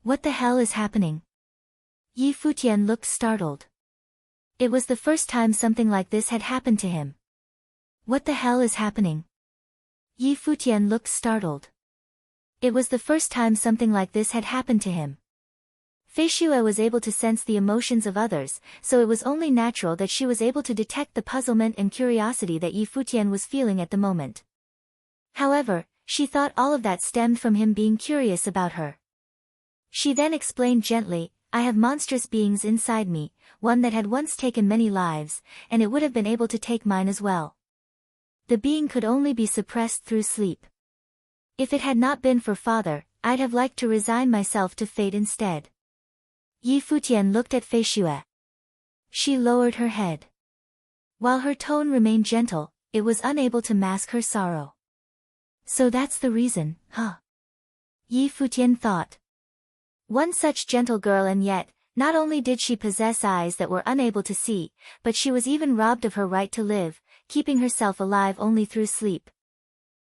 What the hell is happening? Yi Futian looked startled. It was the first time something like this had happened to him. What the hell is happening? Yi Futian looked startled. It was the first time something like this had happened to him. Fei Xue was able to sense the emotions of others, so it was only natural that she was able to detect the puzzlement and curiosity that Yi Futian was feeling at the moment. However, she thought all of that stemmed from him being curious about her. She then explained gently, I have monstrous beings inside me, one that had once taken many lives, and it would have been able to take mine as well. The being could only be suppressed through sleep. If it had not been for father, I'd have liked to resign myself to fate instead. Yi Futian looked at Fei Xue. She lowered her head. While her tone remained gentle, it was unable to mask her sorrow. So that's the reason, huh? Yi Futian thought. One such gentle girl, and yet, not only did she possess eyes that were unable to see, but she was even robbed of her right to live, keeping herself alive only through sleep.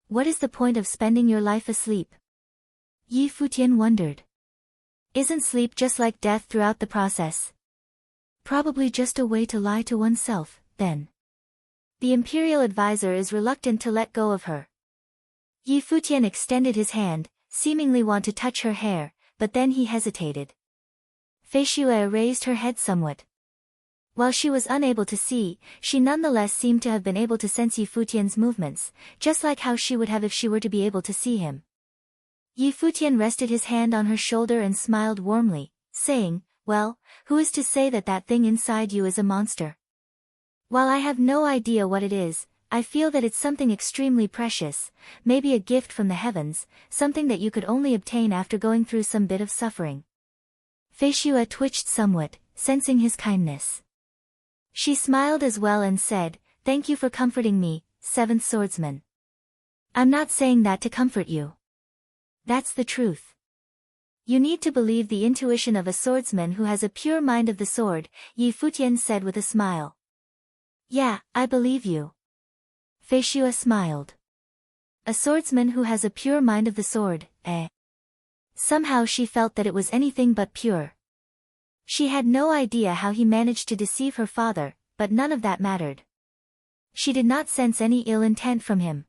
What is the point of spending your life asleep? Yi Futian wondered. Isn't sleep just like death throughout the process? Probably just a way to lie to oneself, then. The imperial advisor is reluctant to let go of her. Yi Futian extended his hand, seemingly want to touch her hair, but then he hesitated. Fei Xue raised her head somewhat. While she was unable to see, she nonetheless seemed to have been able to sense Yi Futian's movements, just like how she would have if she were to be able to see him. Yi Futian rested his hand on her shoulder and smiled warmly, saying, well, who is to say that that thing inside you is a monster? While I have no idea what it is, I feel that it's something extremely precious, maybe a gift from the heavens, something that you could only obtain after going through some bit of suffering. Fei Xue twitched somewhat, sensing his kindness. She smiled as well and said, thank you for comforting me, seventh swordsman. I'm not saying that to comfort you. That's the truth. You need to believe the intuition of a swordsman who has a pure mind of the sword, Yi Futian said with a smile. Yeah, I believe you. Fei Xue smiled. A swordsman who has a pure mind of the sword, eh? Somehow she felt that it was anything but pure. She had no idea how he managed to deceive her father, but none of that mattered. She did not sense any ill intent from him.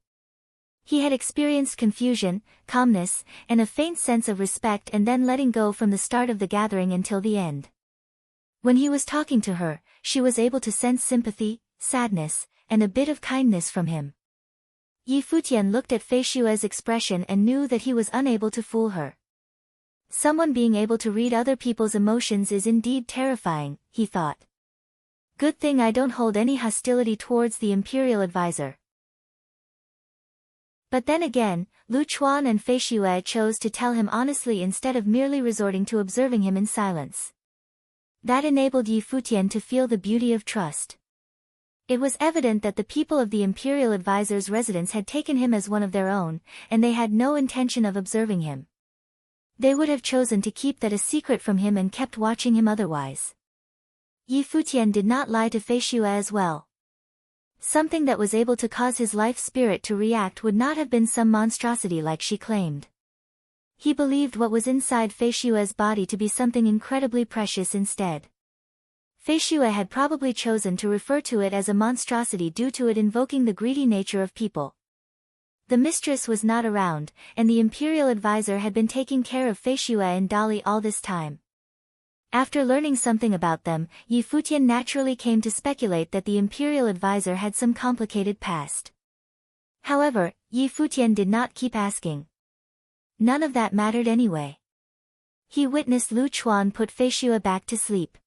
He had experienced confusion, calmness, and a faint sense of respect, and then letting go from the start of the gathering until the end. When he was talking to her, she was able to sense sympathy, sadness, and a bit of kindness from him. Yi Futian looked at Fei Xue's expression and knew that he was unable to fool her. Someone being able to read other people's emotions is indeed terrifying, he thought. Good thing I don't hold any hostility towards the imperial advisor. But then again, Lu Chuan and Fei Xue chose to tell him honestly instead of merely resorting to observing him in silence. That enabled Yi Futian to feel the beauty of trust. It was evident that the people of the imperial advisor's residence had taken him as one of their own, and they had no intention of observing him. They would have chosen to keep that a secret from him and kept watching him otherwise. Yi Futian did not lie to Fei Xue as well. Something that was able to cause his life spirit to react would not have been some monstrosity like she claimed. He believed what was inside Fei Xue's body to be something incredibly precious instead. Fei Xue had probably chosen to refer to it as a monstrosity due to it invoking the greedy nature of people. The mistress was not around, and the imperial advisor had been taking care of Fei Xue and Dali all this time. After learning something about them, Yi Futian naturally came to speculate that the imperial advisor had some complicated past. However, Yi Futian did not keep asking. None of that mattered anyway. He witnessed Lu Chuan put Fei Xue back to sleep.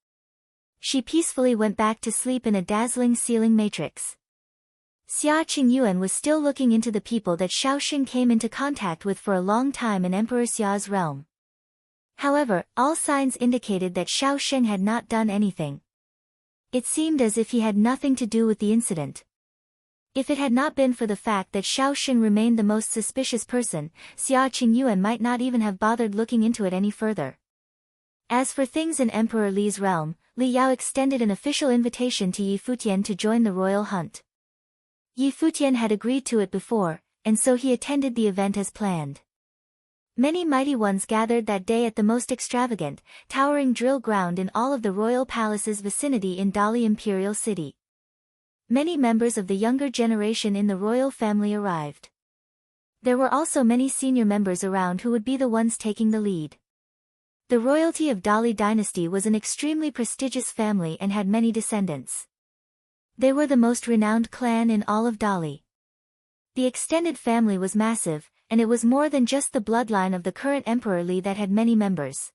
She peacefully went back to sleep in a dazzling ceiling matrix. Xia Qingyuan was still looking into the people that Xiao Xing came into contact with for a long time in Emperor Xia's realm. However, all signs indicated that Xiao Xing had not done anything. It seemed as if he had nothing to do with the incident. If it had not been for the fact that Xiao Xing remained the most suspicious person, Xia Qingyuan might not even have bothered looking into it any further. As for things in Emperor Li's realm, Li Yao extended an official invitation to Yi Futian to join the royal hunt. Yi Futian had agreed to it before, and so he attended the event as planned. Many mighty ones gathered that day at the most extravagant, towering drill ground in all of the royal palace's vicinity in Dali Imperial City. Many members of the younger generation in the royal family arrived. There were also many senior members around who would be the ones taking the lead. The royalty of Dali dynasty was an extremely prestigious family and had many descendants. They were the most renowned clan in all of Dali. The extended family was massive, and it was more than just the bloodline of the current Emperor Li that had many members.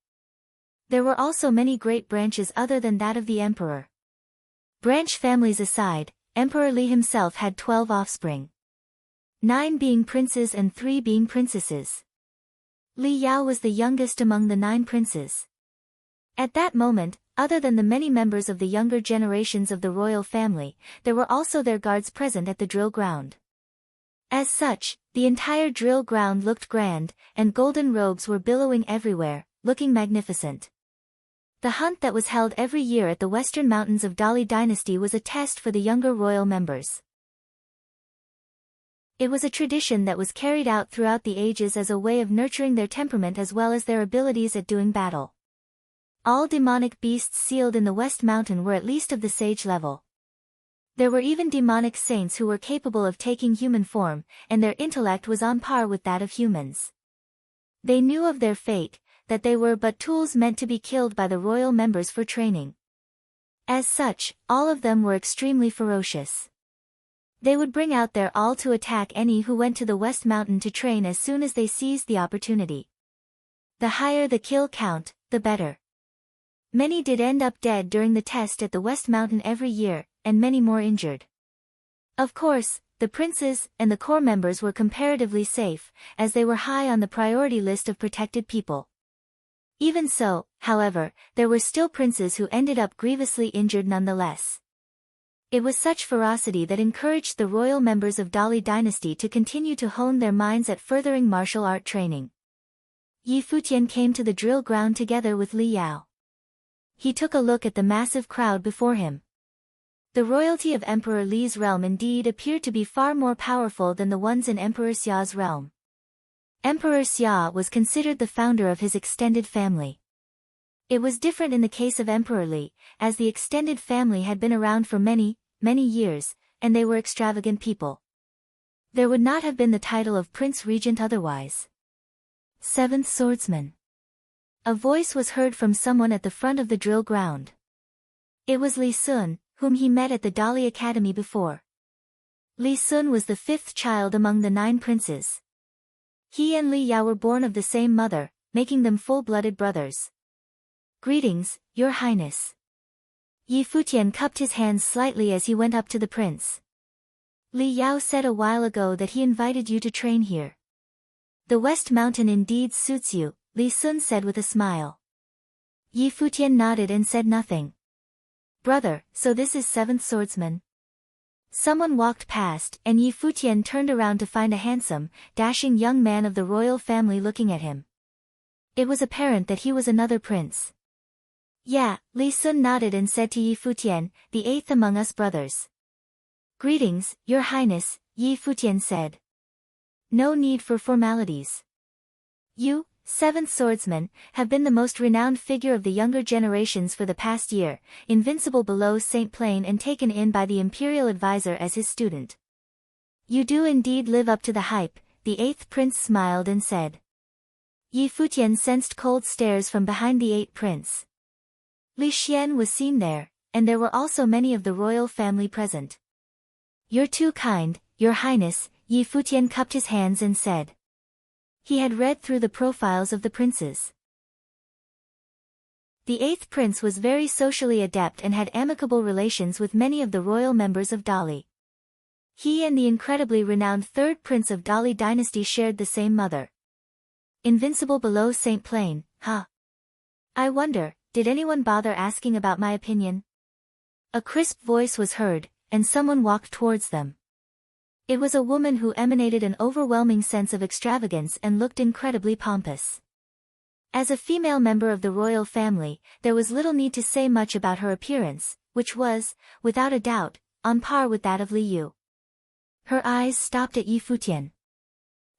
There were also many great branches other than that of the Emperor. Branch families aside, Emperor Li himself had 12 offspring. 9 being princes and 3 being princesses. Li Yao was the youngest among the 9 princes. At that moment, other than the many members of the younger generations of the royal family, there were also their guards present at the drill ground. As such, the entire drill ground looked grand, and golden robes were billowing everywhere, looking magnificent. The hunt that was held every year at the western mountains of Dali dynasty was a test for the younger royal members. It was a tradition that was carried out throughout the ages as a way of nurturing their temperament as well as their abilities at doing battle. All demonic beasts sealed in the West Mountain were at least of the sage level. There were even demonic saints who were capable of taking human form, and their intellect was on par with that of humans. They knew of their fate, that they were but tools meant to be killed by the royal members for training. As such, all of them were extremely ferocious. They would bring out their all to attack any who went to the West Mountain to train as soon as they seized the opportunity. The higher the kill count, the better. Many did end up dead during the test at the West Mountain every year, and many more injured. Of course, the princes and the core members were comparatively safe, as they were high on the priority list of protected people. Even so, however, there were still princes who ended up grievously injured nonetheless. It was such ferocity that encouraged the royal members of Dali dynasty to continue to hone their minds at furthering martial art training. Yi Futian came to the drill ground together with Li Yao. He took a look at the massive crowd before him. The royalty of Emperor Li's realm indeed appeared to be far more powerful than the ones in Emperor Xia's realm. Emperor Xia was considered the founder of his extended family. It was different in the case of Emperor Li, as the extended family had been around for many, many years, and they were extravagant people. There would not have been the title of Prince Regent otherwise. 7th Swordsman. A voice was heard from someone at the front of the drill ground. It was Li Sun, whom he met at the Dali Academy before. Li Sun was the 5th child among the 9 princes. He and Li Yao were born of the same mother, making them full-blooded brothers. Greetings, Your Highness. Yi Futian cupped his hands slightly as he went up to the prince. Li Yao said a while ago that he invited you to train here. The West Mountain indeed suits you, Li Sun said with a smile. Yi Futian nodded and said nothing. Brother, so this is 7th Swordsman? Someone walked past, and Yi Futian turned around to find a handsome, dashing young man of the royal family looking at him. It was apparent that he was another prince. Yeah, Li Sun nodded and said to Yi Futian, the 8th among us brothers. Greetings, Your Highness, Yi Futian said. No need for formalities. You, 7th Swordsman, have been the most renowned figure of the younger generations for the past year, invincible below St. Plain and taken in by the imperial advisor as his student. You do indeed live up to the hype, the 8th prince smiled and said. Yi Futian sensed cold stares from behind the 8th prince. Li Xian was seen there, and there were also many of the royal family present. You're too kind, Your Highness, Yi Futian cupped his hands and said. He had read through the profiles of the princes. The 8th prince was very socially adept and had amicable relations with many of the royal members of Dali. He and the incredibly renowned 3rd prince of Dali dynasty shared the same mother. Invincible below St. Plain, huh? I wonder, did anyone bother asking about my opinion? A crisp voice was heard, and someone walked towards them. It was a woman who emanated an overwhelming sense of extravagance and looked incredibly pompous. As a female member of the royal family, there was little need to say much about her appearance, which was, without a doubt, on par with that of Li Yu. Her eyes stopped at Yi Futian.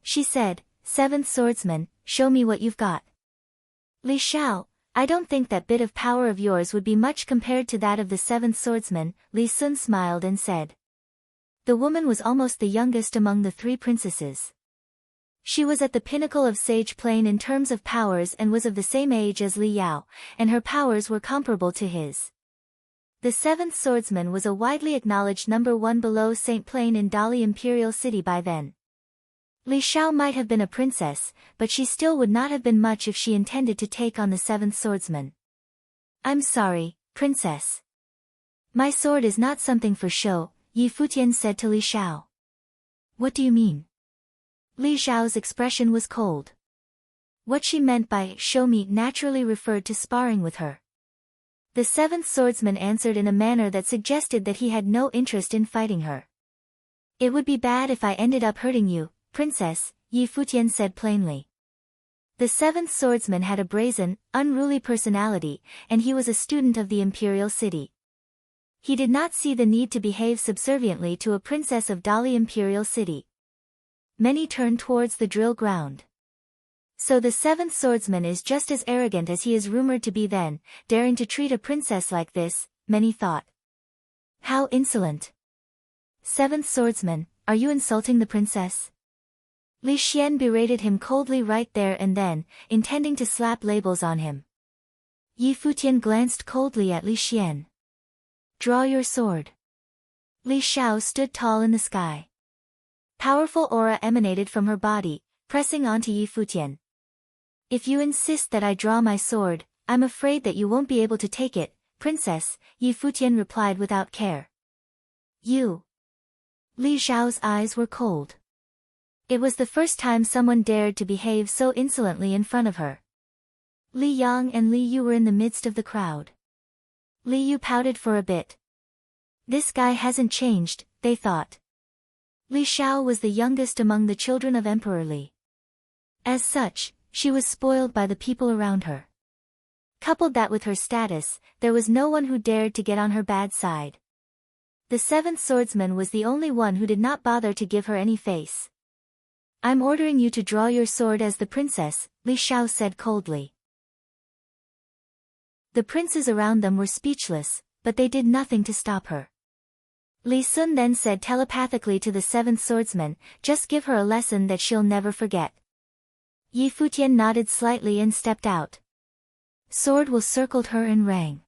She said, 7th Swordsman, show me what you've got. Li Xiao, I don't think that bit of power of yours would be much compared to that of the seventh swordsman, Li Sun smiled and said. The woman was almost the youngest among the three princesses. She was at the pinnacle of sage plane in terms of powers and was of the same age as Li Yao, and her powers were comparable to his. The seventh swordsman was a widely acknowledged number one below Saint Plane in Dali Imperial City by then. Li Xiao might have been a princess, but she still would not have been much if she intended to take on the seventh swordsman. I'm sorry, princess. My sword is not something for show, Yi Futian said to Li Xiao. What do you mean? Li Xiao's expression was cold. What she meant by show me naturally referred to sparring with her. The seventh swordsman answered in a manner that suggested that he had no interest in fighting her. It would be bad if I ended up hurting you, princess, Yi Futian said plainly. The seventh swordsman had a brazen, unruly personality, and he was a student of the imperial city. He did not see the need to behave subserviently to a princess of Dali Imperial City. Many turned towards the drill ground. So the seventh swordsman is just as arrogant as he is rumored to be then, daring to treat a princess like this, many thought. How insolent! Seventh swordsman, are you insulting the princess? Li Xian berated him coldly right there and then, intending to slap labels on him. Yi Futian glanced coldly at Li Xian. Draw your sword. Li Xiao stood tall in the sky. Powerful aura emanated from her body, pressing onto Yi Futian. If you insist that I draw my sword, I'm afraid that you won't be able to take it, princess, Yi Futian replied without care. You. Li Xiao's eyes were cold. It was the first time someone dared to behave so insolently in front of her. Li Yang and Li Yu were in the midst of the crowd. Li Yu pouted for a bit. This guy hasn't changed, they thought. Li Xiao was the youngest among the children of Emperor Li. As such, she was spoiled by the people around her. Coupled that with her status, there was no one who dared to get on her bad side. The seventh swordsman was the only one who did not bother to give her any face. I'm ordering you to draw your sword as the princess, Li Xiao said coldly. The princes around them were speechless, but they did nothing to stop her. Li Sun then said telepathically to the seventh swordsman, just give her a lesson that she'll never forget. Yi Futian nodded slightly and stepped out. Sword will circled her and rang.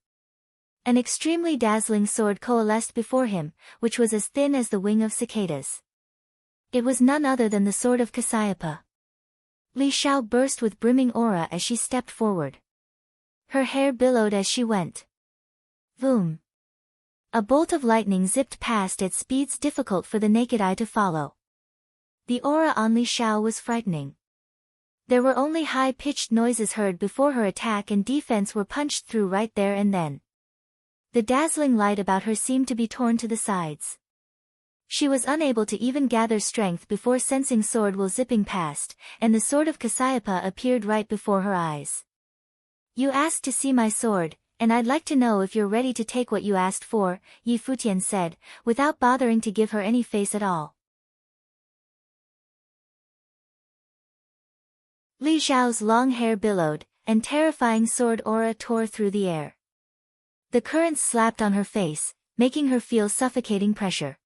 An extremely dazzling sword coalesced before him, which was as thin as the wing of cicadas. It was none other than the sword of Cassiopeia. Li Xiao burst with brimming aura as she stepped forward. Her hair billowed as she went. Boom! A bolt of lightning zipped past at speeds difficult for the naked eye to follow. The aura on Li Xiao was frightening. There were only high-pitched noises heard before her attack and defense were punched through right there and then. The dazzling light about her seemed to be torn to the sides. She was unable to even gather strength before sensing sword will zipping past, and the sword of Cassiopeia appeared right before her eyes. You asked to see my sword, and I'd like to know if you're ready to take what you asked for, Yi Futian said, without bothering to give her any face at all. Li Xiao's long hair billowed, and terrifying sword aura tore through the air. The currents slapped on her face, making her feel suffocating pressure.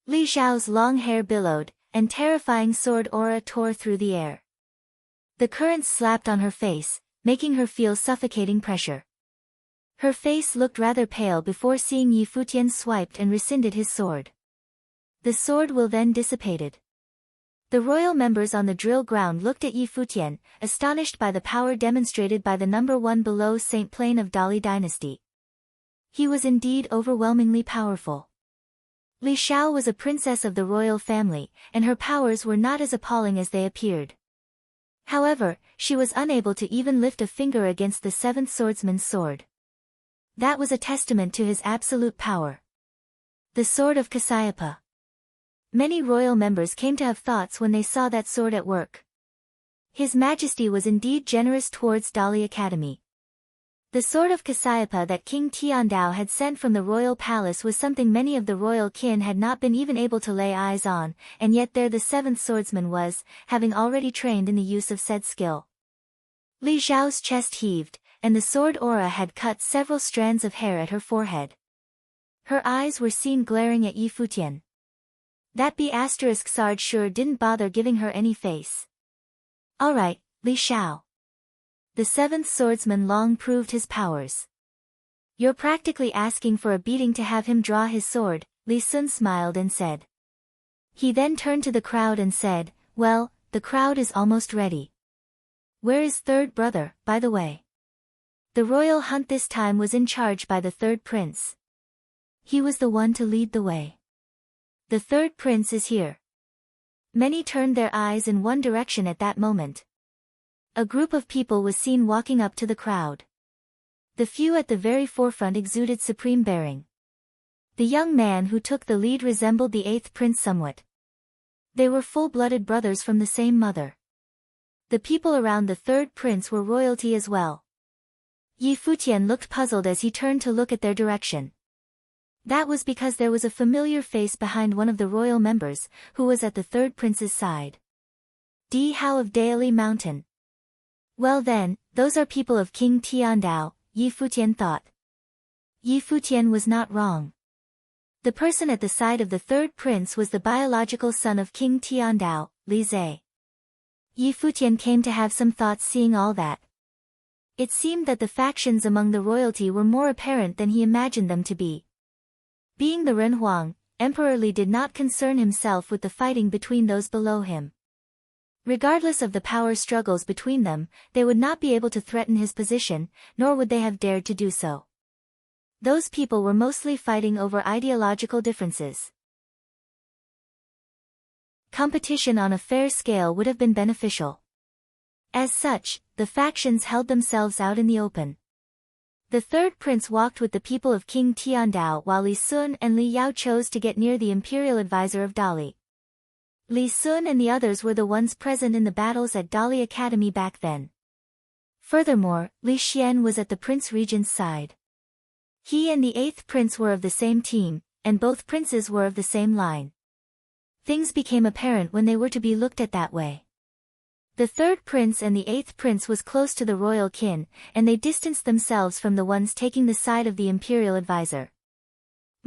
Li Xiao's long hair billowed, and terrifying sword aura tore through the air. The currents slapped on her face, making her feel suffocating pressure. Her face looked rather pale before seeing Yi Futian swiped and rescinded his sword. The sword will then dissipated. The royal members on the drill ground looked at Yi Futian, astonished by the power demonstrated by the number one below Saint Plane of Dali dynasty. He was indeed overwhelmingly powerful. Li Xiao was a princess of the royal family, and her powers were not as appalling as they appeared. However, she was unable to even lift a finger against the seventh swordsman's sword. That was a testament to his absolute power. The sword of Cassiopeia. Many royal members came to have thoughts when they saw that sword at work. His Majesty was indeed generous towards Dali Academy. The sword of Cassiopeia that King Tiandao had sent from the royal palace was something many of the royal kin had not been even able to lay eyes on, and yet there the seventh swordsman was, having already trained in the use of said skill. Li Xiao's chest heaved, and the sword aura had cut several strands of hair at her forehead. Her eyes were seen glaring at Yi Futian. That B***Sarge sure didn't bother giving her any face. Alright, Li Xiao. The seventh swordsman long proved his powers. You're practically asking for a beating to have him draw his sword, Li Sun smiled and said. He then turned to the crowd and said, well, the crowd is almost ready. Where is third brother, by the way? The royal hunt this time was in charge by the third prince. He was the one to lead the way. The third prince is here. Many turned their eyes in one direction at that moment. A group of people was seen walking up to the crowd. The few at the very forefront exuded supreme bearing. The young man who took the lead resembled the eighth prince somewhat. They were full-blooded brothers from the same mother. The people around the third prince were royalty as well. Yi Futian looked puzzled as he turned to look at their direction. That was because there was a familiar face behind one of the royal members, who was at the third prince's side. Di Hao of Daily Mountain. Well then, those are people of King Tiandao, Yi Futian thought. Yi Futian was not wrong. The person at the side of the third prince was the biological son of King Tiandao, Li Zhe. Yi Futian came to have some thoughts seeing all that. It seemed that the factions among the royalty were more apparent than he imagined them to be. Being the Renhuang, Emperor Li did not concern himself with the fighting between those below him. Regardless of the power struggles between them, they would not be able to threaten his position, nor would they have dared to do so. Those people were mostly fighting over ideological differences. Competition on a fair scale would have been beneficial. As such, the factions held themselves out in the open. The third prince walked with the people of King Tiandao while Li Sun and Li Yao chose to get near the imperial advisor of Dali. Li Sun and the others were the ones present in the battles at Dali Academy back then. Furthermore, Li Xian was at the prince regent's side. He and the eighth prince were of the same team, and both princes were of the same line. Things became apparent when they were to be looked at that way. The third prince and the eighth prince was close to the royal kin, and they distanced themselves from the ones taking the side of the imperial advisor.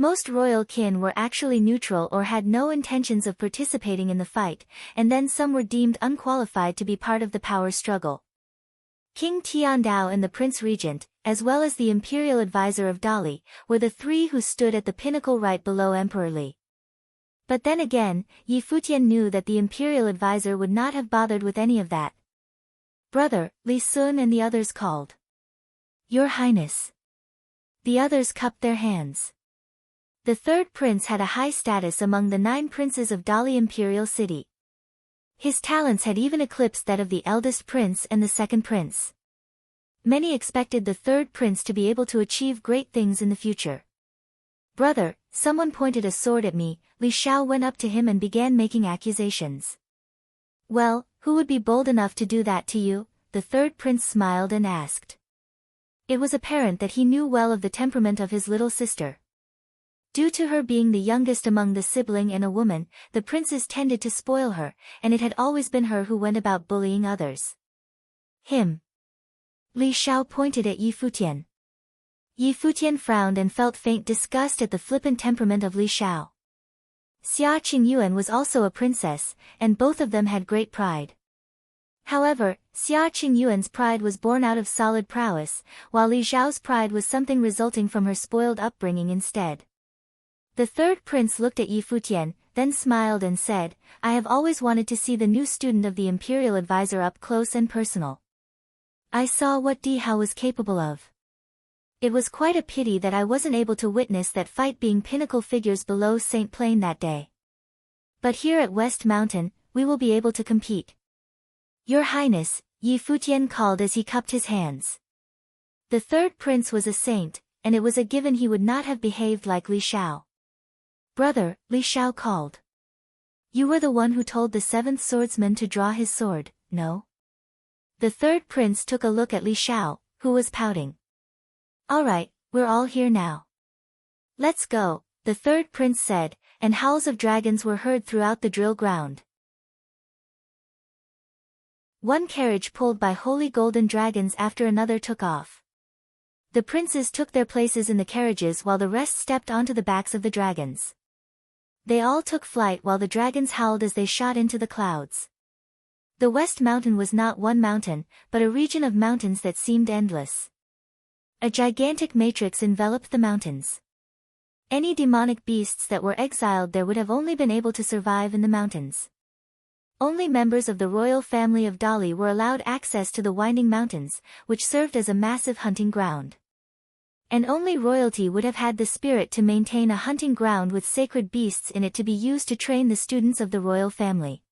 Most royal kin were actually neutral or had no intentions of participating in the fight, and then some were deemed unqualified to be part of the power struggle. King Tiandao and the Prince Regent, as well as the imperial advisor of Dali, were the three who stood at the pinnacle right below Emperor Li. But then again, Yi Futian knew that the imperial advisor would not have bothered with any of that. Brother, Li Sun and the others called. Your Highness. The others cupped their hands. The third prince had a high status among the 9 princes of Dali Imperial City. His talents had even eclipsed that of the eldest prince and the second prince. Many expected the third prince to be able to achieve great things in the future. Brother, someone pointed a sword at me. Li Xiao went up to him and began making accusations. Well, who would be bold enough to do that to you? The third prince smiled and asked. It was apparent that he knew well of the temperament of his little sister. Due to her being the youngest among the sibling and a woman, the princes tended to spoil her, and it had always been her who went about bullying others. Him. Li Xiao pointed at Yi Futian. Yi Futian frowned and felt faint disgust at the flippant temperament of Li Xiao. Xia Qingyuan was also a princess, and both of them had great pride. However, Xia Qingyuan's pride was born out of solid prowess, while Li Xiao's pride was something resulting from her spoiled upbringing instead. The third prince looked at Yi Futian, then smiled and said, I have always wanted to see the new student of the imperial advisor up close and personal. I saw what Di Hao was capable of. It was quite a pity that I wasn't able to witness that fight being pinnacle figures below St. Plain that day. But here at West Mountain, we will be able to compete. Your Highness, Yi Futian called as he cupped his hands. The third prince was a saint, and it was a given he would not have behaved like Li Xiao. Brother, Li Xiao called. You were the one who told the seventh swordsman to draw his sword, no? The third prince took a look at Li Xiao, who was pouting. Alright, we're all here now. Let's go, the third prince said, and howls of dragons were heard throughout the drill ground. One carriage pulled by holy golden dragons after another took off. The princes took their places in the carriages while the rest stepped onto the backs of the dragons. They all took flight while the dragons howled as they shot into the clouds. The West Mountain was not one mountain, but a region of mountains that seemed endless. A gigantic matrix enveloped the mountains. Any demonic beasts that were exiled there would have only been able to survive in the mountains. Only members of the royal family of Dali were allowed access to the winding mountains, which served as a massive hunting ground. And only royalty would have had the spirit to maintain a hunting ground with sacred beasts in it to be used to train the students of the royal family.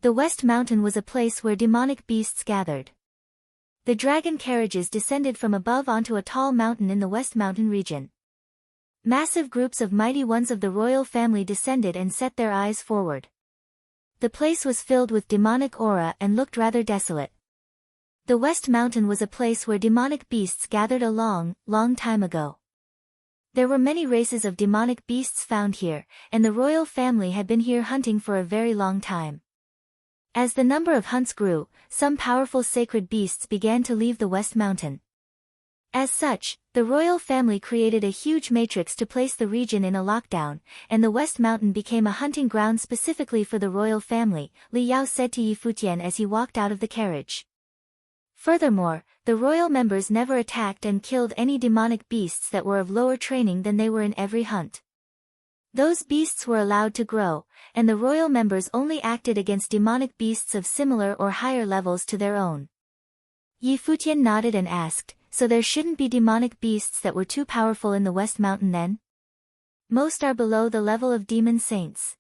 The West Mountain was a place where demonic beasts gathered. The dragon carriages descended from above onto a tall mountain in the West Mountain region. Massive groups of mighty ones of the royal family descended and set their eyes forward. The place was filled with demonic aura and looked rather desolate. The West Mountain was a place where demonic beasts gathered a long, long time ago. There were many races of demonic beasts found here, and the royal family had been here hunting for a very long time. As the number of hunts grew, some powerful sacred beasts began to leave the West Mountain. As such, the royal family created a huge matrix to place the region in a lockdown, and the West Mountain became a hunting ground specifically for the royal family, Li Yao said to Yi Futian as he walked out of the carriage. Furthermore, the royal members never attacked and killed any demonic beasts that were of lower training than they were in every hunt. Those beasts were allowed to grow, and the royal members only acted against demonic beasts of similar or higher levels to their own. Yi Futian nodded and asked, so there shouldn't be demonic beasts that were too powerful in the West Mountain then? Most are below the level of demon saints.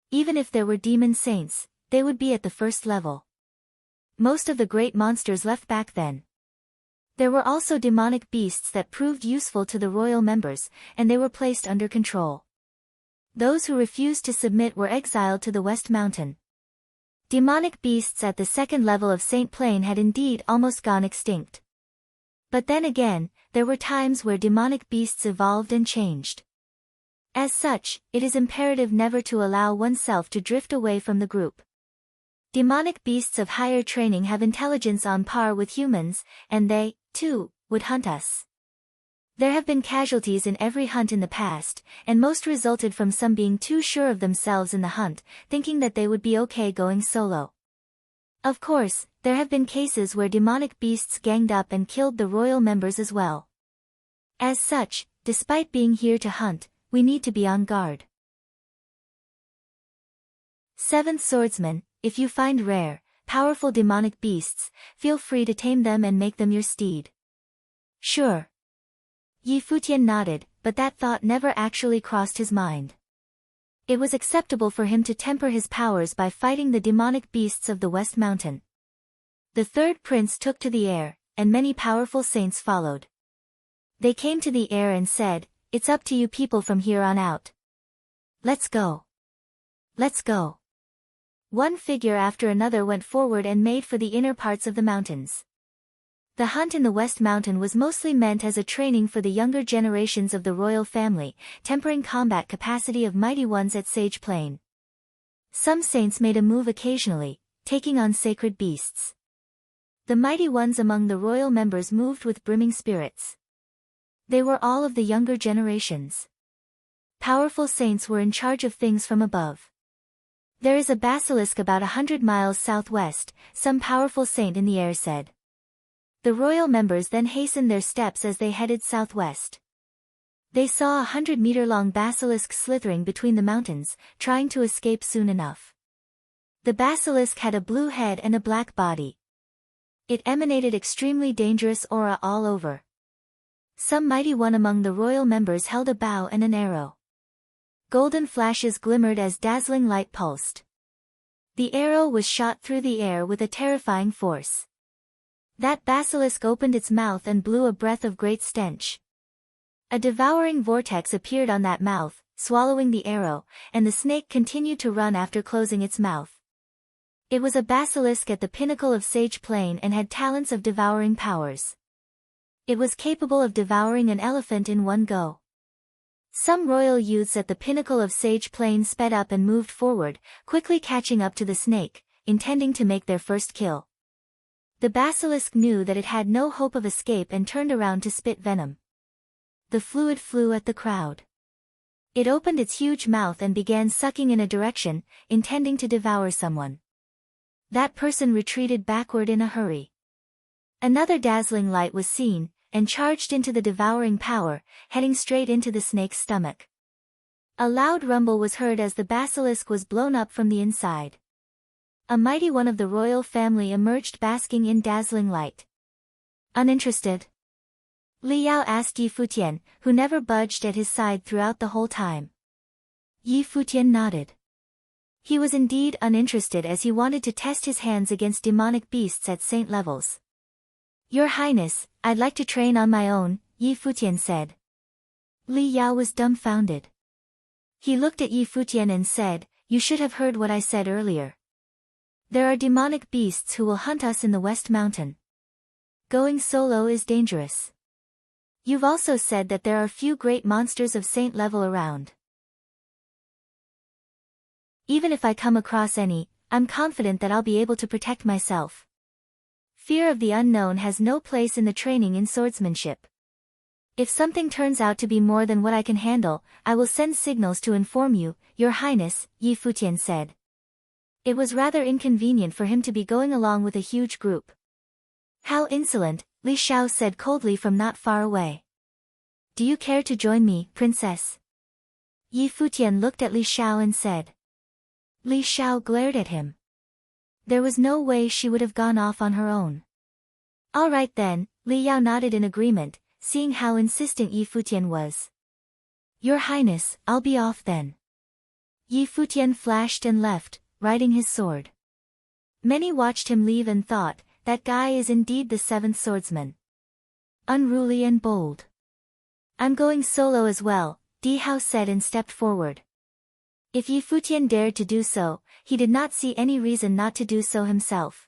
Even if there were demon saints, they would be at the first level. Most of the great monsters left back then. There were also demonic beasts that proved useful to the royal members, and they were placed under control. Those who refused to submit were exiled to the West Mountain. Demonic beasts at the second level of Saint Plain had indeed almost gone extinct. But then again, there were times where demonic beasts evolved and changed. As such, it is imperative never to allow oneself to drift away from the group. Demonic beasts of higher training have intelligence on par with humans, and they, too, would hunt us. There have been casualties in every hunt in the past, and most resulted from some being too sure of themselves in the hunt, thinking that they would be okay going solo. Of course, there have been cases where demonic beasts ganged up and killed the royal members as well. As such, despite being here to hunt, we need to be on guard. 7th Swordsman, if you find rare, powerful demonic beasts, feel free to tame them and make them your steed. Sure. Yi Futian nodded, but that thought never actually crossed his mind. It was acceptable for him to temper his powers by fighting the demonic beasts of the West Mountain. The third prince took to the air, and many powerful saints followed. They came to the air and said, "It's up to you people from here on out. Let's go. Let's go." One figure after another went forward and made for the inner parts of the mountains. The hunt in the West Mountain was mostly meant as a training for the younger generations of the royal family, tempering combat capacity of mighty ones at Sage Plain. Some saints made a move occasionally, taking on sacred beasts. The mighty ones among the royal members moved with brimming spirits. They were all of the younger generations. Powerful saints were in charge of things from above. "There is a basilisk about 100 miles southwest," some powerful saint in the air said. The royal members then hastened their steps as they headed southwest. They saw a 100-meter-long basilisk slithering between the mountains, trying to escape soon enough. The basilisk had a blue head and a black body. It emanated extremely dangerous aura all over. Some mighty one among the royal members held a bow and an arrow. Golden flashes glimmered as dazzling light pulsed. The arrow was shot through the air with a terrifying force. That basilisk opened its mouth and blew a breath of great stench. A devouring vortex appeared on that mouth, swallowing the arrow, and the snake continued to run after closing its mouth. It was a basilisk at the pinnacle of Sage Plain and had talents of devouring powers. It was capable of devouring an elephant in one go. Some royal youths at the pinnacle of Sage Plain sped up and moved forward, quickly catching up to the snake, intending to make their first kill. The basilisk knew that it had no hope of escape and turned around to spit venom. The fluid flew at the crowd. It opened its huge mouth and began sucking in a direction, intending to devour someone. That person retreated backward in a hurry. Another dazzling light was seen, and charged into the devouring power, heading straight into the snake's stomach. A loud rumble was heard as the basilisk was blown up from the inside. A mighty one of the royal family emerged basking in dazzling light. Uninterested? Li Yao asked Yi Futian, who never budged at his side throughout the whole time. Yi Futian nodded. He was indeed uninterested as he wanted to test his hands against demonic beasts at saint levels. Your Highness, I'd like to train on my own, Yi Futian said. Li Yao was dumbfounded. He looked at Yi Futian and said, you should have heard what I said earlier. There are demonic beasts who will hunt us in the West Mountain. Going solo is dangerous. You've also said that there are few great monsters of saint level around. Even if I come across any, I'm confident that I'll be able to protect myself. Fear of the unknown has no place in the training in swordsmanship. If something turns out to be more than what I can handle, I will send signals to inform you, Your Highness, Yi Futian said. It was rather inconvenient for him to be going along with a huge group. How insolent, Li Xiao said coldly from not far away. Do you care to join me, princess? Yi Futian looked at Li Xiao and said. Li Xiao glared at him. There was no way she would have gone off on her own. All right then, Li Yao nodded in agreement, seeing how insistent Yi Futian was. Your Highness, I'll be off then. Yi Futian flashed and left, riding his sword. Many watched him leave and thought, that guy is indeed the seventh swordsman. Unruly and bold. I'm going solo as well, Di Hao said and stepped forward. If Yi Futian dared to do so, he did not see any reason not to do so himself.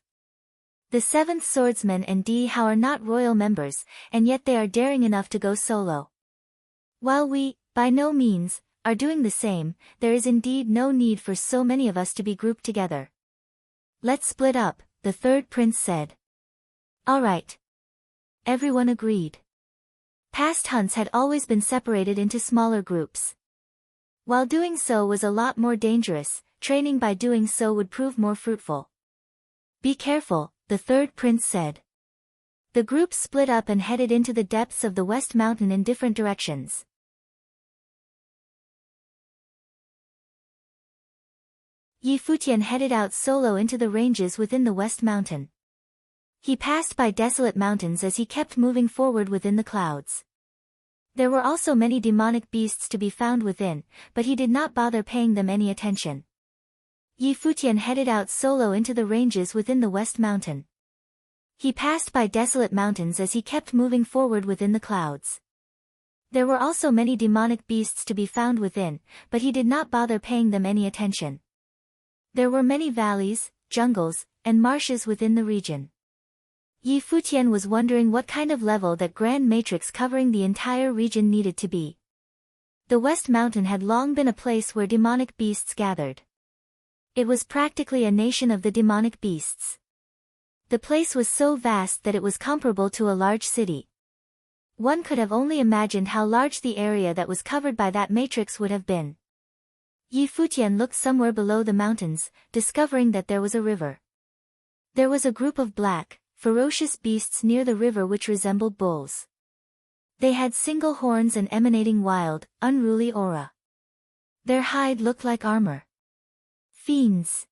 The seventh swordsman and Di Hao are not royal members, and yet they are daring enough to go solo. While we, by no means, are doing the same, there is indeed no need for so many of us to be grouped together. Let's split up, the third prince said. All right. Everyone agreed. Past hunts had always been separated into smaller groups. While doing so was a lot more dangerous, training by doing so would prove more fruitful. Be careful, the third prince said. The group split up and headed into the depths of the West Mountain in different directions. Yi Futian headed out solo into the ranges within the West Mountain. He passed by desolate mountains as he kept moving forward within the clouds. There were also many demonic beasts to be found within, but he did not bother paying them any attention. Yi Futian headed out solo into the ranges within the West Mountain. He passed by desolate mountains as he kept moving forward within the clouds. There were also many demonic beasts to be found within, but he did not bother paying them any attention. There were many valleys, jungles, and marshes within the region. Yi Futian was wondering what kind of level that grand matrix covering the entire region needed to be. The West Mountain had long been a place where demonic beasts gathered. It was practically a nation of the demonic beasts. The place was so vast that it was comparable to a large city. One could have only imagined how large the area that was covered by that matrix would have been. Yi Futian looked somewhere below the mountains, discovering that there was a river. There was a group of black, ferocious beasts near the river which resembled bulls. They had single horns and emanating wild, unruly aura. Their hide looked like armor. Fiends.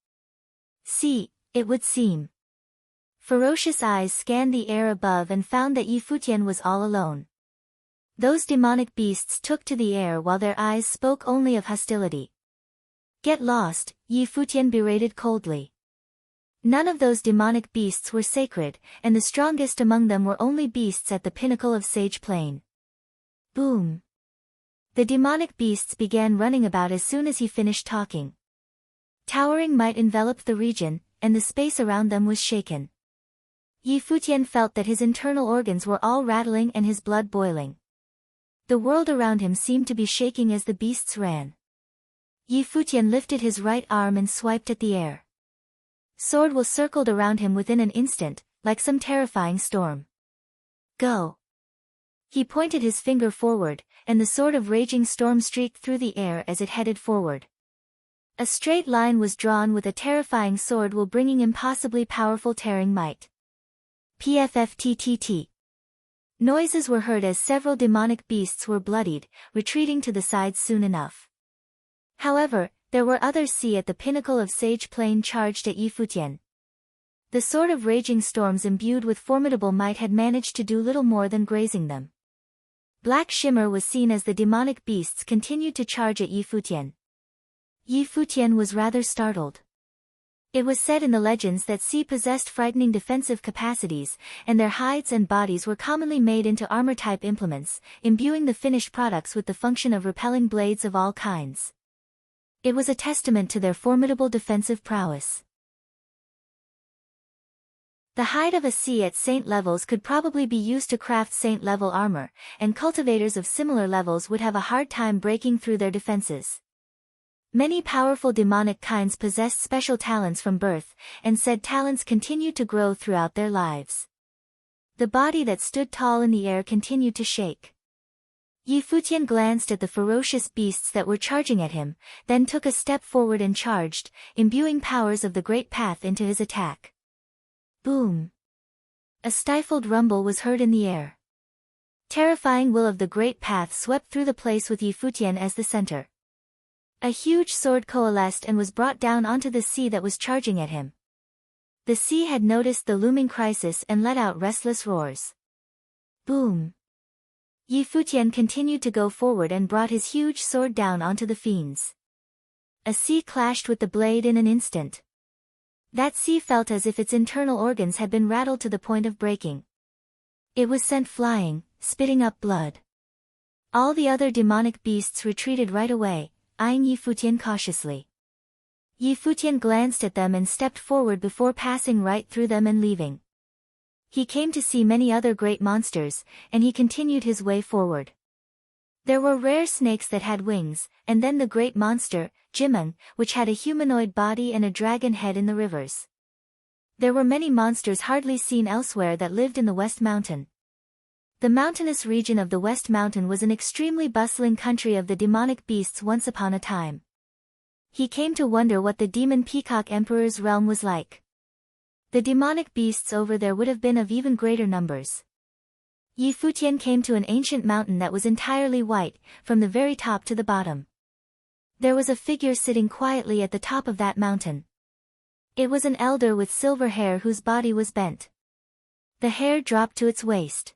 See, it would seem. Ferocious eyes scanned the air above and found that Yi Futian was all alone. Those demonic beasts took to the air while their eyes spoke only of hostility. Get lost, Yi Futian berated coldly. None of those demonic beasts were sacred, and the strongest among them were only beasts at the pinnacle of Sage Plain. Boom. The demonic beasts began running about as soon as he finished talking. Towering might enveloped the region, and the space around them was shaken. Yi Futian felt that his internal organs were all rattling and his blood boiling. The world around him seemed to be shaking as the beasts ran. Yi Futian lifted his right arm and swiped at the air. Sword will circled around him within an instant, like some terrifying storm. Go! He pointed his finger forward, and the sword of raging storm streaked through the air as it headed forward. A straight line was drawn with a terrifying sword will bringing impossibly powerful tearing might. PFFTTT. Noises were heard as several demonic beasts were bloodied, retreating to the sides soon enough. However, there were others at the pinnacle of Sage Plain charged at Yi Futian. The sword of raging storms imbued with formidable might had managed to do little more than grazing them. Black shimmer was seen as the demonic beasts continued to charge at Yi Futian. Yi Futian was rather startled. It was said in the legends that sea possessed frightening defensive capacities, and their hides and bodies were commonly made into armor-type implements, imbuing the finished products with the function of repelling blades of all kinds. It was a testament to their formidable defensive prowess. The hide of a sea at saint levels could probably be used to craft saint-level armor, and cultivators of similar levels would have a hard time breaking through their defenses. Many powerful demonic kinds possessed special talents from birth, and said talents continued to grow throughout their lives. The body that stood tall in the air continued to shake. Yi Futian glanced at the ferocious beasts that were charging at him, then took a step forward and charged, imbuing powers of the Great Path into his attack. Boom! A stifled rumble was heard in the air. Terrifying will of the Great Path swept through the place with Yi Futian as the center. A huge sword coalesced and was brought down onto the sea that was charging at him. The sea had noticed the looming crisis and let out restless roars. Boom! Yi Futian continued to go forward and brought his huge sword down onto the fiends. A sea clashed with the blade in an instant. That sea felt as if its internal organs had been rattled to the point of breaking. It was sent flying, spitting up blood. All the other demonic beasts retreated right away, eyeing Yi Futian cautiously. Yi Futian glanced at them and stepped forward before passing right through them and leaving. He came to see many other great monsters, and he continued his way forward. There were rare snakes that had wings, and then the great monster, Jimeng, which had a humanoid body and a dragon head in the rivers. There were many monsters hardly seen elsewhere that lived in the West Mountain. The mountainous region of the West Mountain was an extremely bustling country of the demonic beasts once upon a time. He came to wonder what the demon peacock emperor's realm was like. The demonic beasts over there would have been of even greater numbers. Yi Futian came to an ancient mountain that was entirely white, from the very top to the bottom. There was a figure sitting quietly at the top of that mountain. It was an elder with silver hair whose body was bent. The hair dropped to its waist.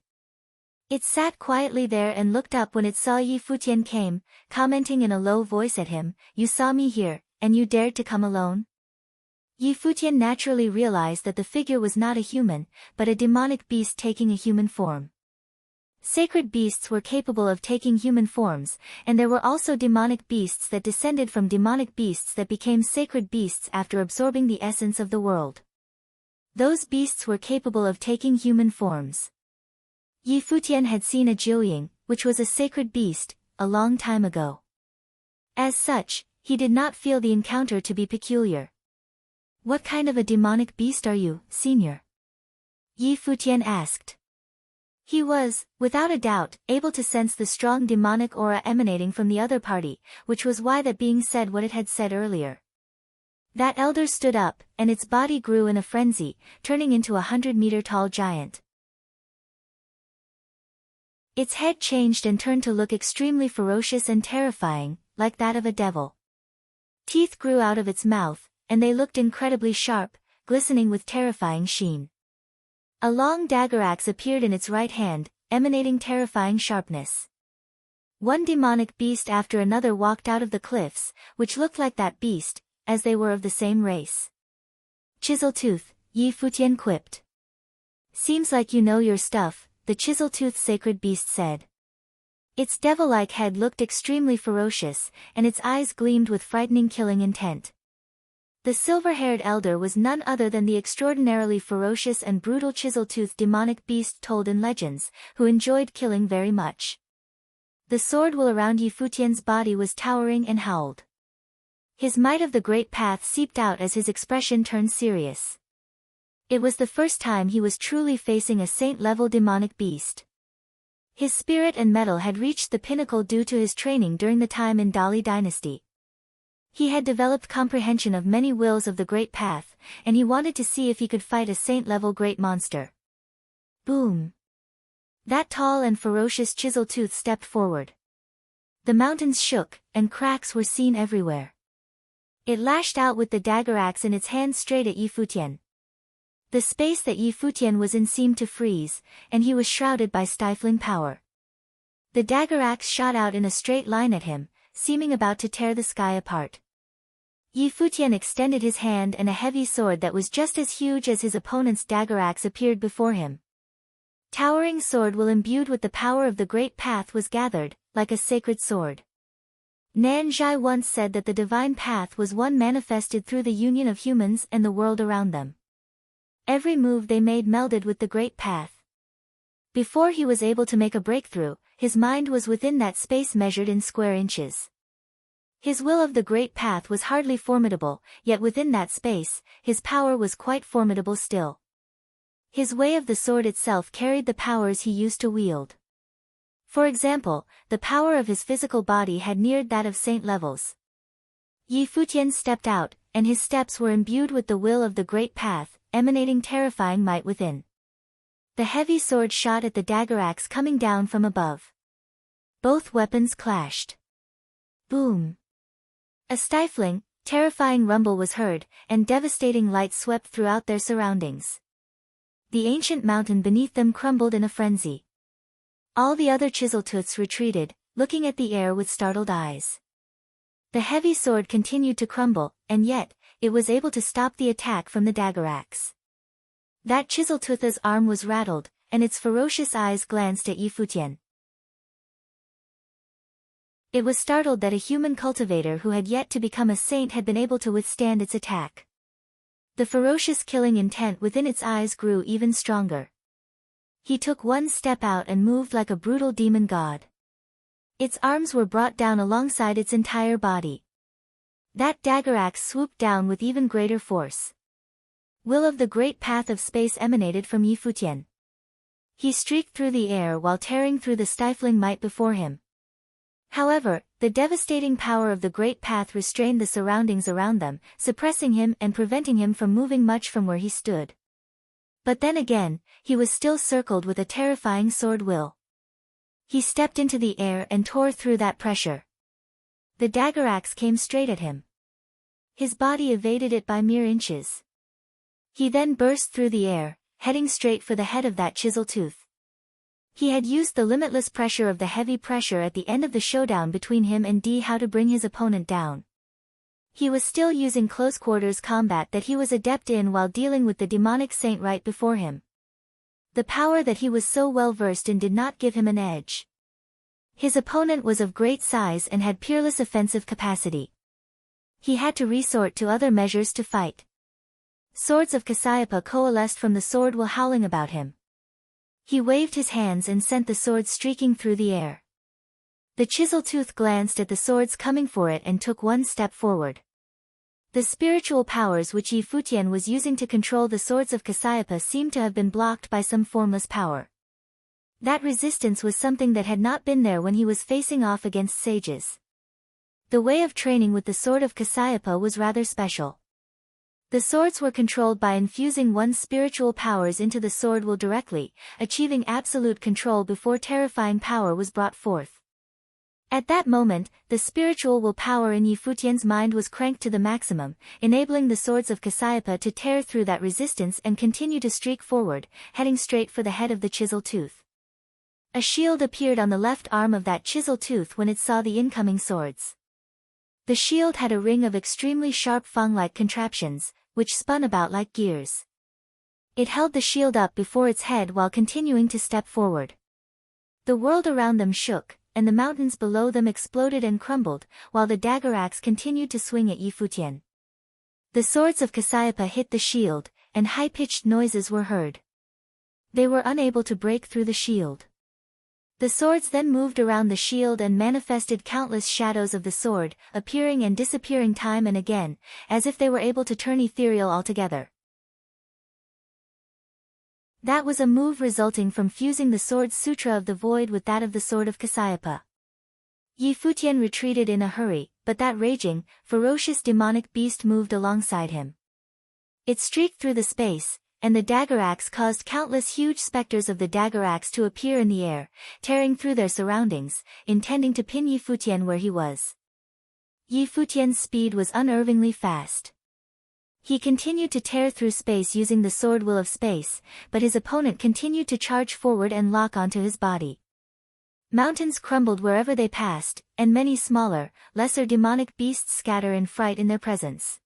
It sat quietly there and looked up when it saw Yi Futian came, commenting in a low voice at him, "You saw me here, and you dared to come alone?" Yi Futian naturally realized that the figure was not a human, but a demonic beast taking a human form. Sacred beasts were capable of taking human forms, and there were also demonic beasts that descended from demonic beasts that became sacred beasts after absorbing the essence of the world. Those beasts were capable of taking human forms. Yi Futian had seen a Jiuying, which was a sacred beast, a long time ago. As such, he did not feel the encounter to be peculiar. "What kind of a demonic beast are you, senior?" Yi Futian asked. He was, without a doubt, able to sense the strong demonic aura emanating from the other party, which was why that being said what it had said earlier. That elder stood up, and its body grew in a frenzy, turning into a 100-meter-tall giant. Its head changed and turned to look extremely ferocious and terrifying, like that of a devil. Teeth grew out of its mouth, and they looked incredibly sharp, glistening with terrifying sheen. A long dagger axe appeared in its right hand, emanating terrifying sharpness. One demonic beast after another walked out of the cliffs, which looked like that beast, as they were of the same race. "Chiseltooth," Yi Futian quipped. "Seems like you know your stuff," the Chiseltooth sacred beast said. Its devil-like head looked extremely ferocious, and its eyes gleamed with frightening killing intent. The silver-haired elder was none other than the extraordinarily ferocious and brutal chisel-toothed demonic beast told in legends, who enjoyed killing very much. The sword will around Yi Futian's body was towering and howled. His might of the great path seeped out as his expression turned serious. It was the first time he was truly facing a saint-level demonic beast. His spirit and mettle had reached the pinnacle due to his training during the time in Dali dynasty. He had developed comprehension of many wills of the great path, and he wanted to see if he could fight a saint-level great monster. Boom! That tall and ferocious chisel-tooth stepped forward. The mountains shook, and cracks were seen everywhere. It lashed out with the dagger axe in its hand straight at Yi Futian. The space that Yi Futian was in seemed to freeze, and he was shrouded by stifling power. The dagger axe shot out in a straight line at him, seeming about to tear the sky apart. Yi Futian extended his hand and a heavy sword that was just as huge as his opponent's dagger axe appeared before him. Towering sword will imbued with the power of the great path was gathered, like a sacred sword. Nan Zhai once said that the divine path was one manifested through the union of humans and the world around them. Every move they made melded with the great path. Before he was able to make a breakthrough, his mind was within that space measured in square inches. His will of the great path was hardly formidable, yet within that space, his power was quite formidable still. His way of the sword itself carried the powers he used to wield. For example, the power of his physical body had neared that of saint levels. Yi Futian stepped out, and his steps were imbued with the will of the great path, emanating terrifying might within. The heavy sword shot at the dagger axe coming down from above. Both weapons clashed. Boom! A stifling, terrifying rumble was heard, and devastating light swept throughout their surroundings. The ancient mountain beneath them crumbled in a frenzy. All the other chisel-tooths retreated, looking at the air with startled eyes. The heavy sword continued to crumble, and yet, it was able to stop the attack from the dagger axe. That chisel-tooth's arm was rattled, and its ferocious eyes glanced at Yi Futian. It was startled that a human cultivator who had yet to become a saint had been able to withstand its attack. The ferocious killing intent within its eyes grew even stronger. He took one step out and moved like a brutal demon god. Its arms were brought down alongside its entire body. That dagger axe swooped down with even greater force. Will of the great path of space emanated from Yi Futian. He streaked through the air while tearing through the stifling might before him. However, the devastating power of the great path restrained the surroundings around them, suppressing him and preventing him from moving much from where he stood. But then again, he was still circled with a terrifying sword will. He stepped into the air and tore through that pressure. The dagger axe came straight at him. His body evaded it by mere inches. He then burst through the air, heading straight for the head of that chisel tooth. He had used the limitless pressure of the heavy pressure at the end of the showdown between him and D how to bring his opponent down. He was still using close-quarters combat that he was adept in while dealing with the demonic saint right before him. The power that he was so well versed in did not give him an edge. His opponent was of great size and had peerless offensive capacity. He had to resort to other measures to fight. Swords of Cassiopeia coalesced from the sword while howling about him. He waved his hands and sent the sword streaking through the air. The chisel tooth glanced at the swords coming for it and took one step forward. The spiritual powers which Yi Futian was using to control the swords of Cassiopeia seemed to have been blocked by some formless power. That resistance was something that had not been there when he was facing off against sages. The way of training with the sword of Cassiopeia was rather special. The swords were controlled by infusing one's spiritual powers into the sword will directly, achieving absolute control before terrifying power was brought forth. At that moment, the spiritual will power in Yi Futian's mind was cranked to the maximum, enabling the swords of Cassiopeia to tear through that resistance and continue to streak forward, heading straight for the head of the chisel tooth. A shield appeared on the left arm of that chisel tooth when it saw the incoming swords. The shield had a ring of extremely sharp fang-like contraptions, which spun about like gears. It held the shield up before its head while continuing to step forward. The world around them shook, and the mountains below them exploded and crumbled, while the dagger axe continued to swing at Yi Futian. The swords of Cassiopeia hit the shield, and high-pitched noises were heard. They were unable to break through the shield. The swords then moved around the shield and manifested countless shadows of the sword, appearing and disappearing time and again, as if they were able to turn ethereal altogether. That was a move resulting from fusing the sword's sutra of the void with that of the sword of Cassiopeia. Futian retreated in a hurry, but that raging, ferocious demonic beast moved alongside him. It streaked through the space, and the dagger axe caused countless huge specters of the dagger axe to appear in the air, tearing through their surroundings, intending to pin Futian where he was. Futian's speed was unerringly fast. He continued to tear through space using the sword will of space, but his opponent continued to charge forward and lock onto his body. Mountains crumbled wherever they passed, and many smaller, lesser demonic beasts scatter in fright in their presence.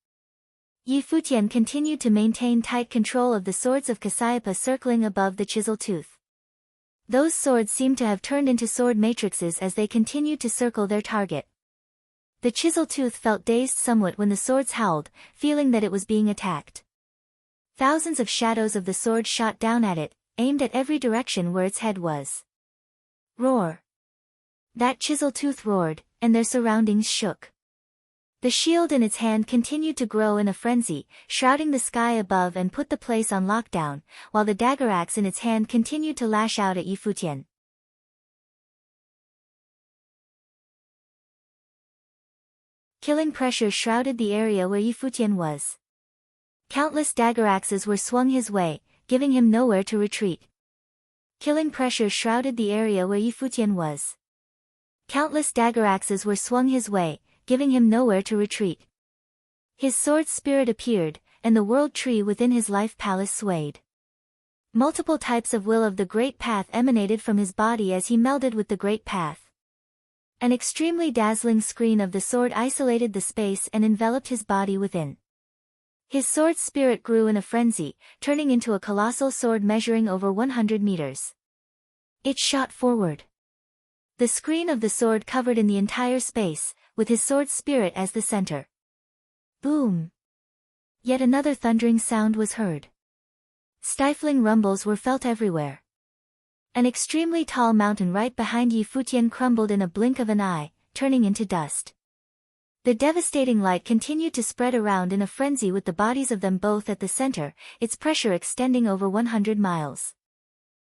Futian continued to maintain tight control of the swords of Cassiopeia circling above the chisel tooth. Those swords seemed to have turned into sword matrices as they continued to circle their target. The chisel tooth felt dazed somewhat when the swords howled, feeling that it was being attacked. Thousands of shadows of the sword shot down at it, aimed at every direction where its head was. Roar! That chisel tooth roared, and their surroundings shook. The shield in its hand continued to grow in a frenzy, shrouding the sky above and put the place on lockdown, while the dagger axe in its hand continued to lash out at Futian. Killing pressure shrouded the area where Futian was. Countless dagger axes were swung his way, giving him nowhere to retreat. Killing pressure shrouded the area where Futian was. Countless dagger axes were swung his way, giving him nowhere to retreat. His sword spirit appeared, and the world tree within his life palace swayed. Multiple types of will of the great path emanated from his body as he melded with the great path. An extremely dazzling screen of the sword isolated the space and enveloped his body within. His sword spirit grew in a frenzy, turning into a colossal sword measuring over 100 meters. It shot forward. The screen of the sword covered in the entire space, with his sword spirit as the center. Boom! Yet another thundering sound was heard. Stifling rumbles were felt everywhere. An extremely tall mountain right behind Futian crumbled in a blink of an eye, turning into dust. The devastating light continued to spread around in a frenzy with the bodies of them both at the center, its pressure extending over 100 miles.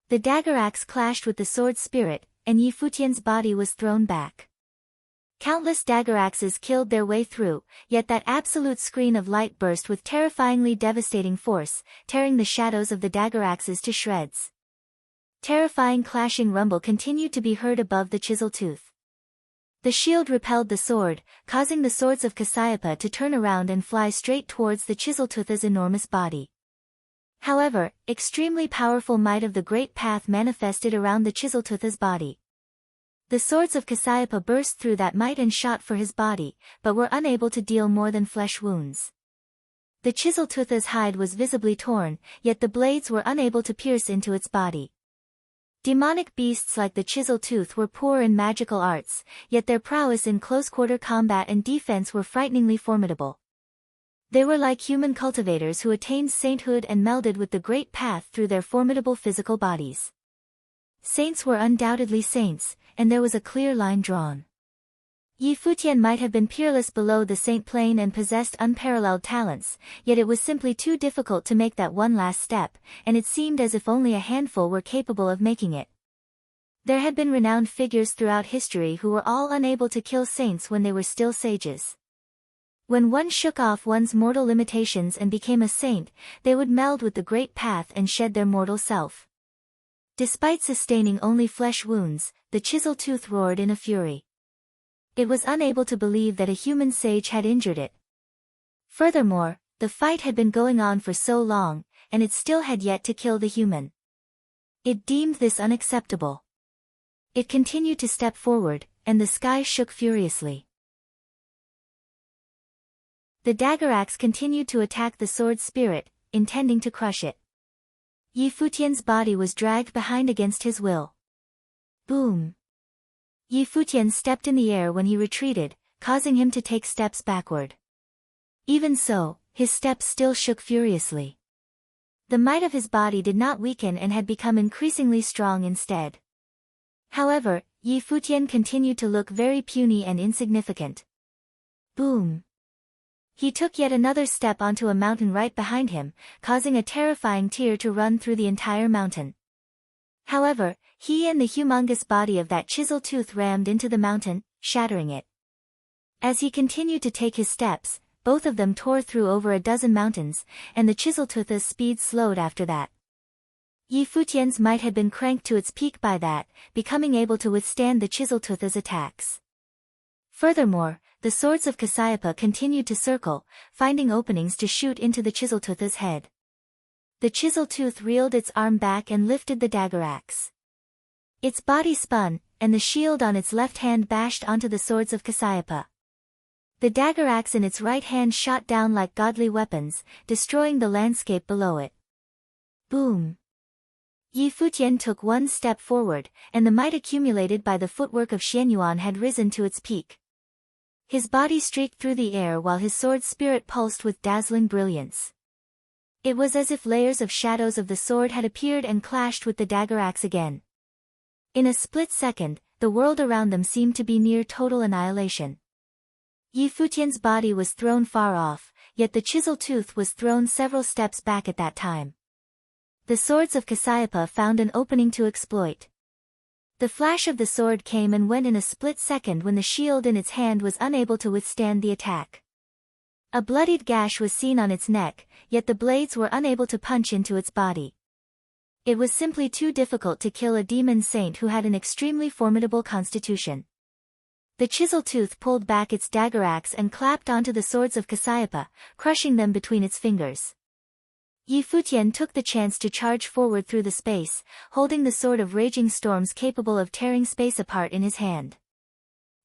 The dagger axe clashed with the sword spirit, and Futian's body was thrown back. Countless dagger axes killed their way through, yet that absolute screen of light burst with terrifyingly devastating force, tearing the shadows of the dagger axes to shreds. Terrifying clashing rumble continued to be heard above the chisel tooth. The shield repelled the sword, causing the swords of Cassiopeia to turn around and fly straight towards the chisel tooth's enormous body. However, extremely powerful might of the great path manifested around the chisel tooth's body. The swords of Cassiopeia burst through that might and shot for his body, but were unable to deal more than flesh wounds. The chisel tooth's hide was visibly torn, yet the blades were unable to pierce into its body. Demonic beasts like the chisel tooth were poor in magical arts, yet their prowess in close-quarter combat and defense were frighteningly formidable. They were like human cultivators who attained sainthood and melded with the great path through their formidable physical bodies. Saints were undoubtedly saints, and there was a clear line drawn. Futian might have been peerless below the saint plane and possessed unparalleled talents, yet it was simply too difficult to make that one last step, and it seemed as if only a handful were capable of making it. There had been renowned figures throughout history who were all unable to kill saints when they were still sages. When one shook off one's mortal limitations and became a saint, they would meld with the great path and shed their mortal self. Despite sustaining only flesh wounds, the chisel tooth roared in a fury. It was unable to believe that a human sage had injured it. Furthermore, the fight had been going on for so long, and it still had yet to kill the human. It deemed this unacceptable. It continued to step forward, and the sky shook furiously. The dagger axe continued to attack the sword spirit, intending to crush it. Futian's body was dragged behind against his will. Boom! Futian stepped in the air when he retreated, causing him to take steps backward. Even so, His steps still shook furiously. The might of his body did not weaken and had become increasingly strong instead. However, Yi Futian continued to look very puny and insignificant. Boom! He took yet another step onto a mountain right behind him, causing a terrifying tear to run through the entire mountain. However, he and the humongous body of that chisel tooth rammed into the mountain, shattering it. As he continued to take his steps, both of them tore through over a dozen mountains, and the chiseltooth's speed slowed after that. Yi Futian's might had been cranked to its peak by that, becoming able to withstand the chiseltooth's attacks. Furthermore, the swords of Cassiopeia continued to circle, finding openings to shoot into the chiseltooth's head. The chiseltooth reeled its arm back and lifted the dagger axe. Its body spun, and the shield on its left hand bashed onto the swords of Cassiopeia. The dagger axe in its right hand shot down like godly weapons, destroying the landscape below it. Boom! Yi Futian took one step forward, and the might accumulated by the footwork of Xianyuan had risen to its peak. His body streaked through the air while his sword's spirit pulsed with dazzling brilliance. It was as if layers of shadows of the sword had appeared and clashed with the dagger axe again. In a split second, the world around them seemed to be near total annihilation. Yi Futian's body was thrown far off, yet the chisel tooth was thrown several steps back at that time. The swords of Cassiopeia found an opening to exploit. The flash of the sword came and went in a split second when the shield in its hand was unable to withstand the attack. A bloodied gash was seen on its neck, yet the blades were unable to punch into its body. It was simply too difficult to kill a demon saint who had an extremely formidable constitution. The chisel tooth pulled back its dagger axe and clapped onto the swords of Cassiopeia, crushing them between its fingers. Yi Futian took the chance to charge forward through the space, holding the sword of raging storms capable of tearing space apart in his hand.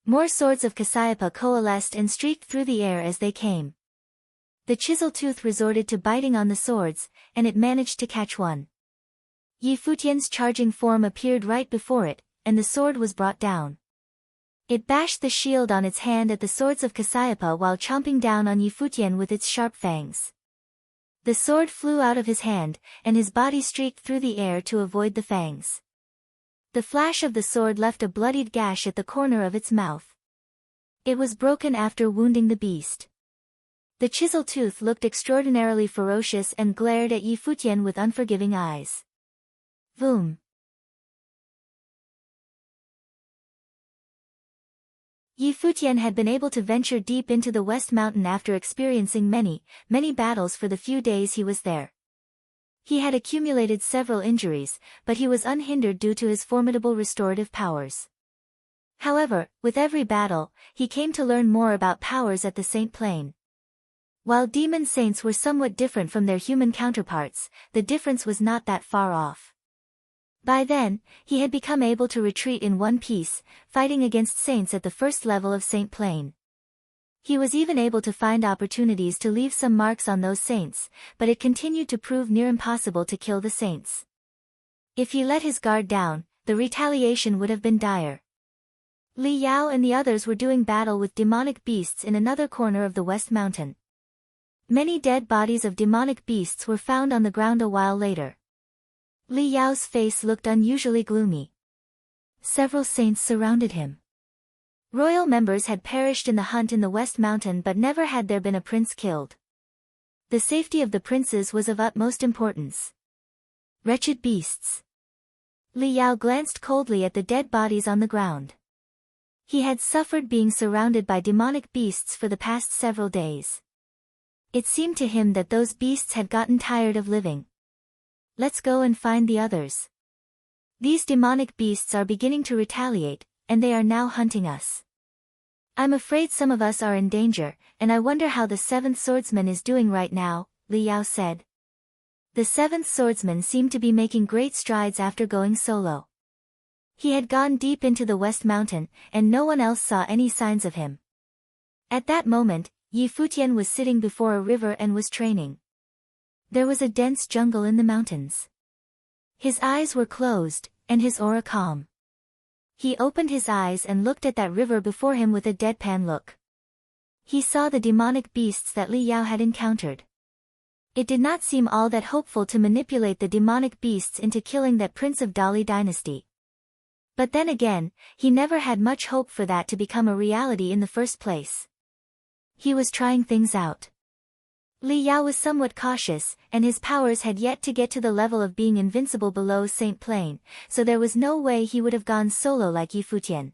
More swords of Cassiopeia coalesced and streaked through the air as they came. The chisel tooth resorted to biting on the swords, and it managed to catch one. Yi Futian's charging form appeared right before it, and the sword was brought down. It bashed the shield on its hand at the swords of Cassiopeia while chomping down on Yi Futian with its sharp fangs. The sword flew out of his hand, and his body streaked through the air to avoid the fangs. The flash of the sword left a bloodied gash at the corner of its mouth. It was broken after wounding the beast. The chisel tooth looked extraordinarily ferocious and glared at Yi Futian with unforgiving eyes. Boom! Yi Futian had been able to venture deep into the West Mountain after experiencing many battles for the few days he was there. He had accumulated several injuries, but he was unhindered due to his formidable restorative powers. However, with every battle, he came to learn more about powers at the Saint Plane. While demon saints were somewhat different from their human counterparts, the difference was not that far off. By then, he had become able to retreat in one piece, fighting against saints at the first level of Saint Plane. He was even able to find opportunities to leave some marks on those saints, but it continued to prove near impossible to kill the saints. If he let his guard down, the retaliation would have been dire. Li Yao and the others were doing battle with demonic beasts in another corner of the West Mountain. Many dead bodies of demonic beasts were found on the ground a while later. Li Yao's face looked unusually gloomy. Several saints surrounded him. Royal members had perished in the hunt in the West Mountain, but never had there been a prince killed. The safety of the princes was of utmost importance. Wretched beasts. Li Yao glanced coldly at the dead bodies on the ground. He had suffered being surrounded by demonic beasts for the past several days. It seemed to him that those beasts had gotten tired of living. Let's go and find the others. These demonic beasts are beginning to retaliate, and they are now hunting us. I'm afraid some of us are in danger, and I wonder how the seventh swordsman is doing right now, Li Yao said. The seventh swordsman seemed to be making great strides after going solo. He had gone deep into the West Mountain, and no one else saw any signs of him. At that moment, Yi Futian was sitting before a river and was training. There was a dense jungle in the mountains. His eyes were closed, and his aura calm. He opened his eyes and looked at that river before him with a deadpan look. He saw the demonic beasts that Li Yao had encountered. It did not seem all that hopeful to manipulate the demonic beasts into killing that prince of Dali dynasty. But then again, he never had much hope for that to become a reality in the first place. He was trying things out. Li Yao was somewhat cautious, and his powers had yet to get to the level of being invincible below Saint Plain, so there was no way he would have gone solo like Yi Futian.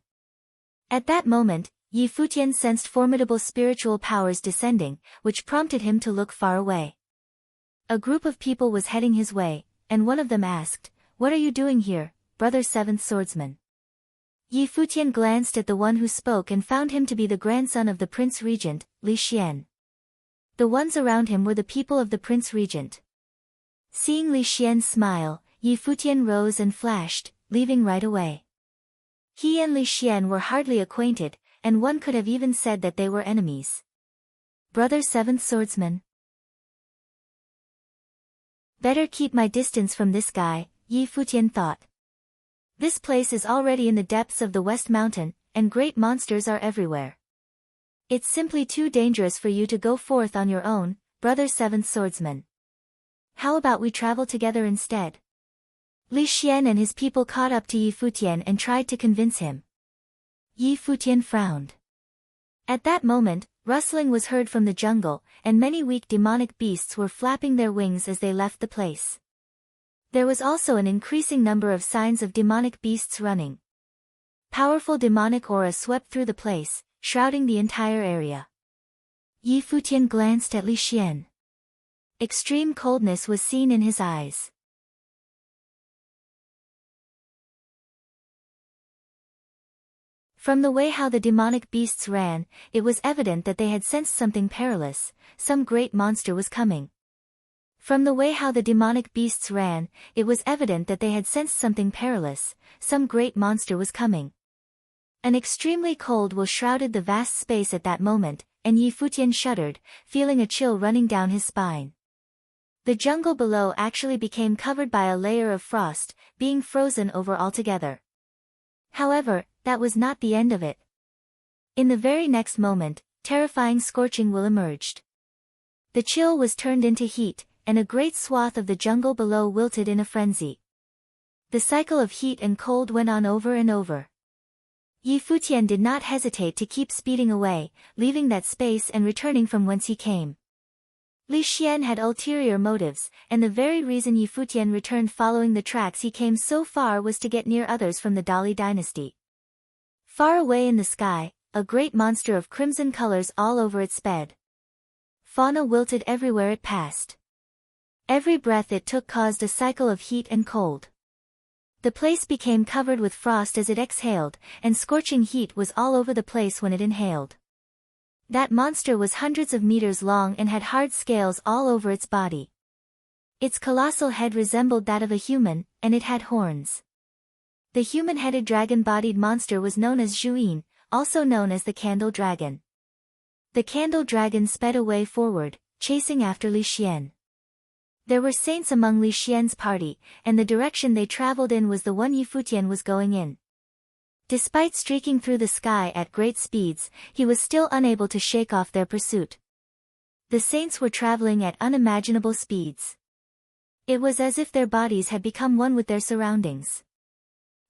At that moment, Yi Futian sensed formidable spiritual powers descending, which prompted him to look far away. A group of people was heading his way, and one of them asked, "What are you doing here, brother seventh swordsman?" Yi Futian glanced at the one who spoke and found him to be the grandson of the Prince Regent, Li Xian. The ones around him were the people of the Prince Regent. Seeing Li Xian smile, Yi Futian rose and flashed, leaving right away. He and Li Xian were hardly acquainted, and one could have even said that they were enemies. Brother seventh swordsman. Better keep my distance from this guy, Yi Futian thought. This place is already in the depths of the West Mountain, and great monsters are everywhere. It's simply too dangerous for you to go forth on your own, brother seventh swordsman. How about we travel together instead? Li Xian and his people caught up to Yi Futian and tried to convince him. Yi Futian frowned. At that moment, rustling was heard from the jungle, and many weak demonic beasts were flapping their wings as they left the place. There was also an increasing number of signs of demonic beasts running. Powerful demonic aura swept through the place, shrouding the entire area. Yi Futian glanced at Li Xian. Extreme coldness was seen in his eyes. From the way how the demonic beasts ran, it was evident that they had sensed something perilous, some great monster was coming. From the way how the demonic beasts ran, it was evident that they had sensed something perilous, some great monster was coming. An extremely cold will shrouded the vast space at that moment, and Yi Futian shuddered, feeling a chill running down his spine. The jungle below actually became covered by a layer of frost, being frozen over altogether. However, that was not the end of it. In the very next moment, terrifying scorching will emerged. The chill was turned into heat, and a great swath of the jungle below wilted in a frenzy. The cycle of heat and cold went on over and over. Yi Futian did not hesitate to keep speeding away, leaving that space and returning from whence he came. Li Xian had ulterior motives, and the very reason Yi Futian returned following the tracks he came so far was to get near others from the Dali dynasty. Far away in the sky, a great monster of crimson colors all over it sped. Fauna wilted everywhere it passed. Every breath it took caused a cycle of heat and cold. The place became covered with frost as it exhaled, and scorching heat was all over the place when it inhaled. That monster was hundreds of meters long and had hard scales all over its body. Its colossal head resembled that of a human, and it had horns. The human-headed dragon-bodied monster was known as Zhuyin, also known as the Candle Dragon. The Candle Dragon sped away forward, chasing after Li Xian. There were saints among Li Xian's party, and the direction they traveled in was the one Yi Futian was going in. Despite streaking through the sky at great speeds, he was still unable to shake off their pursuit. The saints were traveling at unimaginable speeds. It was as if their bodies had become one with their surroundings.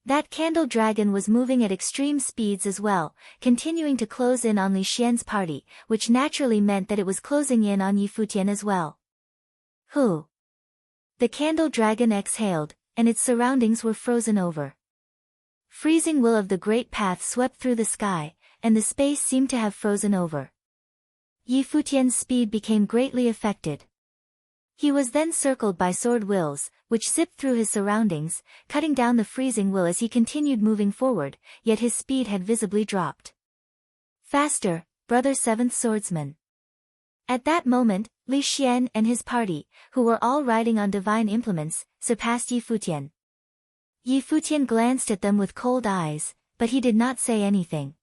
That Candle Dragon was moving at extreme speeds as well, continuing to close in on Li Xian's party, which naturally meant that it was closing in on Yi Futian as well. Who? The Candle Dragon exhaled, and its surroundings were frozen over. Freezing will of the great path swept through the sky, and the space seemed to have frozen over. Yi Futian's speed became greatly affected. He was then circled by sword wills, which zipped through his surroundings, cutting down the freezing will as he continued moving forward, yet his speed had visibly dropped. Faster, brother seventh swordsman. At that moment, Li Xian and his party, who were all riding on divine implements, surpassed Yi Futian. Yi Futian glanced at them with cold eyes, but he did not say anything.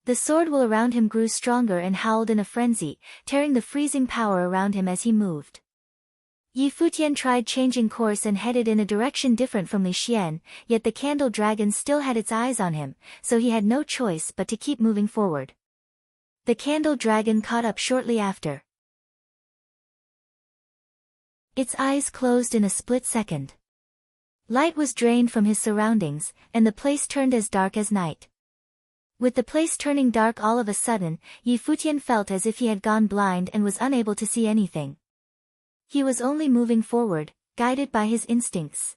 The sword will around him grew stronger and howled in a frenzy, tearing the freezing power around him as he moved. Yi Futian tried changing course and headed in a direction different from Li Xian, yet the Candle Dragon still had its eyes on him, so he had no choice but to keep moving forward. The candle dragon caught up shortly after. Its eyes closed in a split second. Light was drained from his surroundings, and the place turned as dark as night. With the place turning dark all of a sudden, Futian felt as if he had gone blind and was unable to see anything. He was only moving forward, guided by his instincts.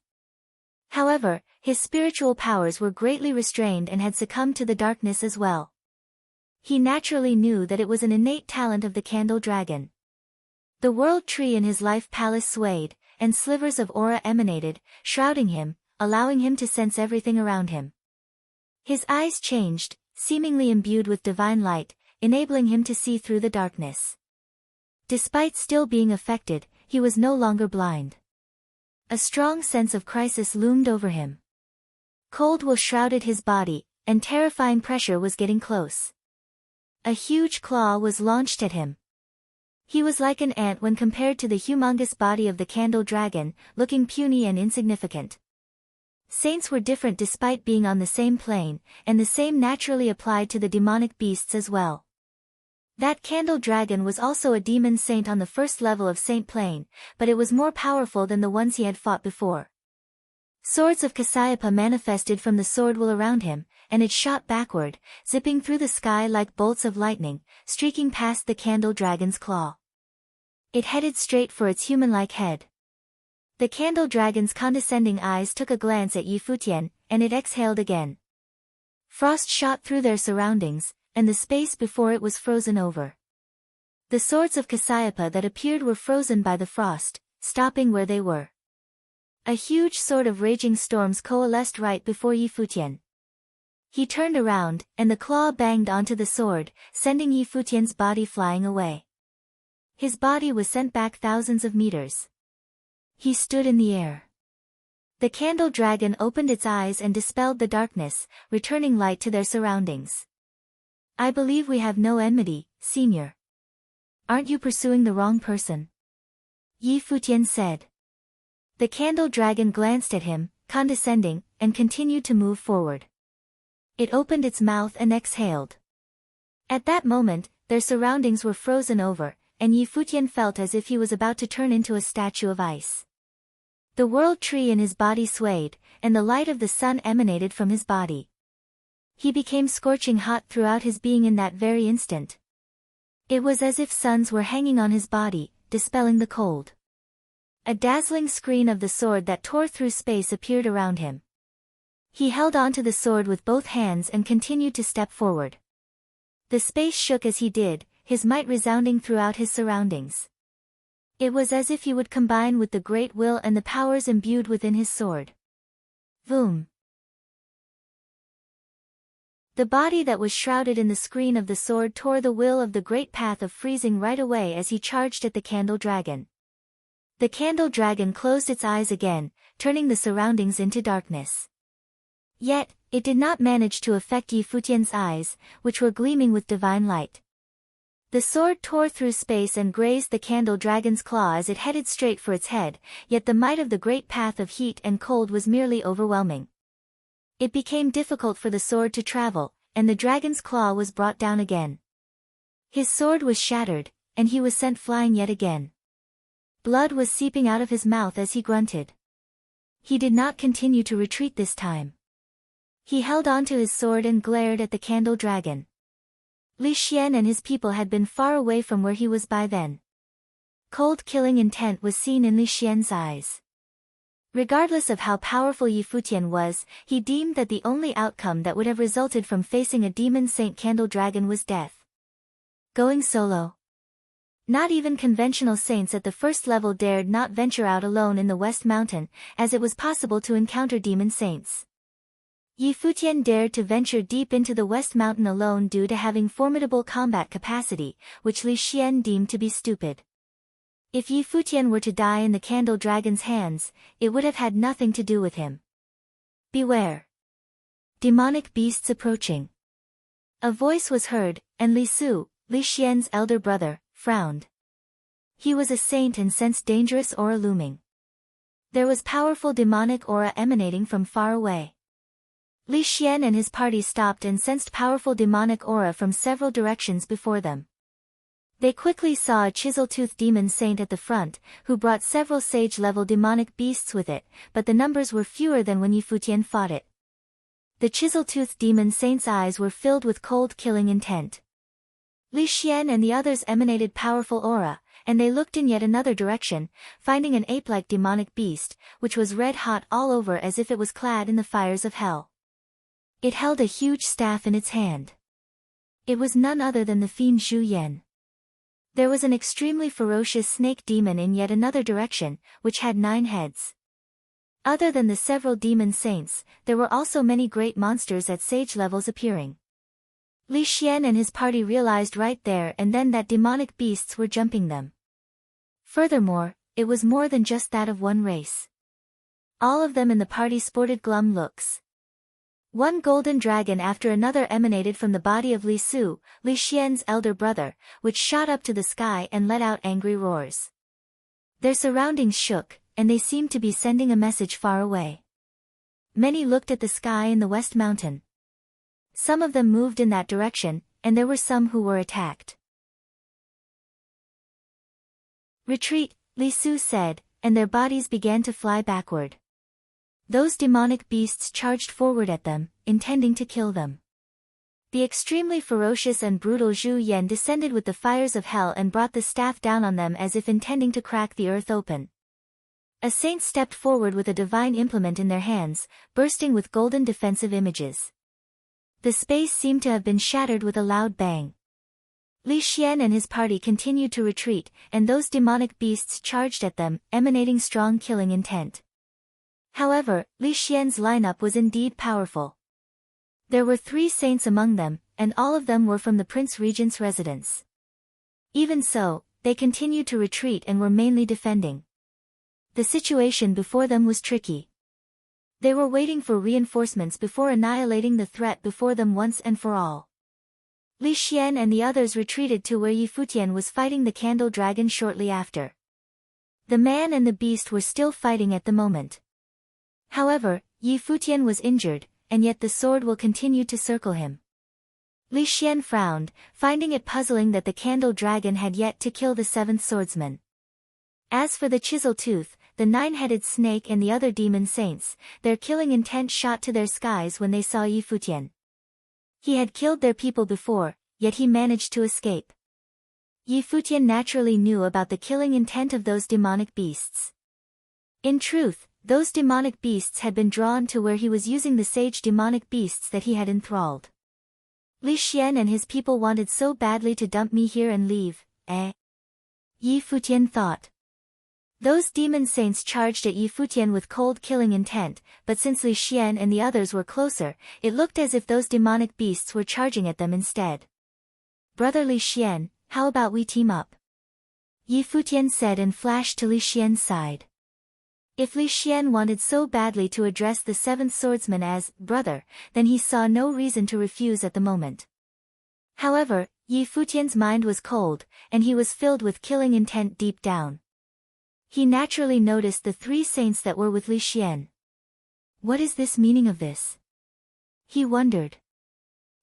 However, his spiritual powers were greatly restrained and had succumbed to the darkness as well. He naturally knew that it was an innate talent of the candle dragon. The world tree in his life palace swayed, and slivers of aura emanated, shrouding him, allowing him to sense everything around him. His eyes changed, seemingly imbued with divine light, enabling him to see through the darkness. Despite still being affected, he was no longer blind. A strong sense of crisis loomed over him. Cold will shrouded his body, and terrifying pressure was getting close. A huge claw was launched at him. He was like an ant when compared to the humongous body of the candle dragon, looking puny and insignificant. Saints were different despite being on the same plane, and the same naturally applied to the demonic beasts as well. That candle dragon was also a demon saint on the first level of Saint Plane, but it was more powerful than the ones he had fought before. Swords of Cassiopeia manifested from the sword will around him, and it shot backward, zipping through the sky like bolts of lightning, streaking past the candle dragon's claw. It headed straight for its human-like head. The candle dragon's condescending eyes took a glance at Futian, and it exhaled again. Frost shot through their surroundings, and the space before it was frozen over. The swords of Cassiopeia that appeared were frozen by the frost, stopping where they were. A huge sword of raging storms coalesced right before Futian. He turned around, and the claw banged onto the sword, sending Futian's body flying away. His body was sent back thousands of meters. He stood in the air. The candle dragon opened its eyes and dispelled the darkness, returning light to their surroundings. I believe we have no enmity, Senior. Aren't you pursuing the wrong person? Futian said. The candle dragon glanced at him, condescending, and continued to move forward. It opened its mouth and exhaled. At that moment, their surroundings were frozen over, and Futian felt as if he was about to turn into a statue of ice. The world tree in his body swayed, and the light of the sun emanated from his body. He became scorching hot throughout his being in that very instant. It was as if suns were hanging on his body, dispelling the cold. A dazzling screen of the sword that tore through space appeared around him. He held onto the sword with both hands and continued to step forward. The space shook as he did, his might resounding throughout his surroundings. It was as if he would combine with the great will and the powers imbued within his sword. Boom! The body that was shrouded in the screen of the sword tore the will of the great path of freezing right away as he charged at the candle dragon. The candle dragon closed its eyes again, turning the surroundings into darkness. Yet, it did not manage to affect Futian's eyes, which were gleaming with divine light. The sword tore through space and grazed the candle dragon's claw as it headed straight for its head, yet the might of the great path of heat and cold was merely overwhelming. It became difficult for the sword to travel, and the dragon's claw was brought down again. His sword was shattered, and he was sent flying yet again. Blood was seeping out of his mouth as he grunted. He did not continue to retreat this time. He held onto his sword and glared at the candle dragon. Li Xian and his people had been far away from where he was by then. Cold killing intent was seen in Li Xian's eyes. Regardless of how powerful Futian was, he deemed that the only outcome that would have resulted from facing a demon saint candle dragon was death. Going solo. Not even conventional saints at the first level dared not venture out alone in the West Mountain, as it was possible to encounter demon saints. Futian dared to venture deep into the West Mountain alone due to having formidable combat capacity, which Li Xian deemed to be stupid. If Futian were to die in the candle dragon's hands, it would have had nothing to do with him. Beware! Demonic beasts approaching. A voice was heard, and Li Su, Li Xian's elder brother, frowned. He was a saint and sensed dangerous aura looming. There was powerful demonic aura emanating from far away. Li Xian and his party stopped and sensed powerful demonic aura from several directions before them. They quickly saw a chisel-toothed demon saint at the front, who brought several sage-level demonic beasts with it, but the numbers were fewer than when Futian fought it. The chisel-toothed demon saint's eyes were filled with cold killing intent. Li Xian and the others emanated powerful aura, and they looked in yet another direction, finding an ape-like demonic beast, which was red-hot all over as if it was clad in the fires of hell. It held a huge staff in its hand. It was none other than the fiend Zhu Yan. There was an extremely ferocious snake demon in yet another direction, which had 9 heads. Other than the several demon saints, there were also many great monsters at sage levels appearing. Li Xian and his party realized right there and then that demonic beasts were jumping them. Furthermore, it was more than just that of one race. All of them in the party sported glum looks. One golden dragon after another emanated from the body of Li Su, Li Xian's elder brother, which shot up to the sky and let out angry roars. Their surroundings shook, and they seemed to be sending a message far away. Many looked at the sky in the west mountain. Some of them moved in that direction, and there were some who were attacked. "Retreat," Li Su said, and their bodies began to fly backward. Those demonic beasts charged forward at them, intending to kill them. The extremely ferocious and brutal Zhu Yan descended with the fires of hell and brought the staff down on them as if intending to crack the earth open. A saint stepped forward with a divine implement in their hands, bursting with golden defensive images. The space seemed to have been shattered with a loud bang. Li Xian and his party continued to retreat, and those demonic beasts charged at them, emanating strong killing intent. However, Li Xian's lineup was indeed powerful. There were 3 saints among them, and all of them were from the Prince Regent's residence. Even so, they continued to retreat and were mainly defending. The situation before them was tricky. They were waiting for reinforcements before annihilating the threat before them once and for all. Li Xian and the others retreated to where Futian was fighting the candle dragon shortly after. The man and the beast were still fighting at the moment. However, Futian was injured, and yet the sword will continue to circle him. Li Xian frowned, finding it puzzling that the candle dragon had yet to kill the 7th swordsman. As for the chisel tooth, the 9-headed snake and the other demon saints, their killing intent shot to their skies when they saw Futian. He had killed their people before, yet he managed to escape. Futian naturally knew about the killing intent of those demonic beasts. In truth, those demonic beasts had been drawn to where he was using the sage demonic beasts that he had enthralled. Li Xian and his people wanted so badly to dump me here and leave, eh? Futian thought. Those demon saints charged at Futian with cold killing intent, but since Li Xian and the others were closer, it looked as if those demonic beasts were charging at them instead. "Brother Li Xian, how about we team up?" Futian said and flashed to Li Xian's side. If Li Xian wanted so badly to address the 7th swordsman as brother, then he saw no reason to refuse at the moment. However, Futian's mind was cold, and he was filled with killing intent deep down. He naturally noticed the 3 saints that were with Li Xian. What is this meaning of this? He wondered.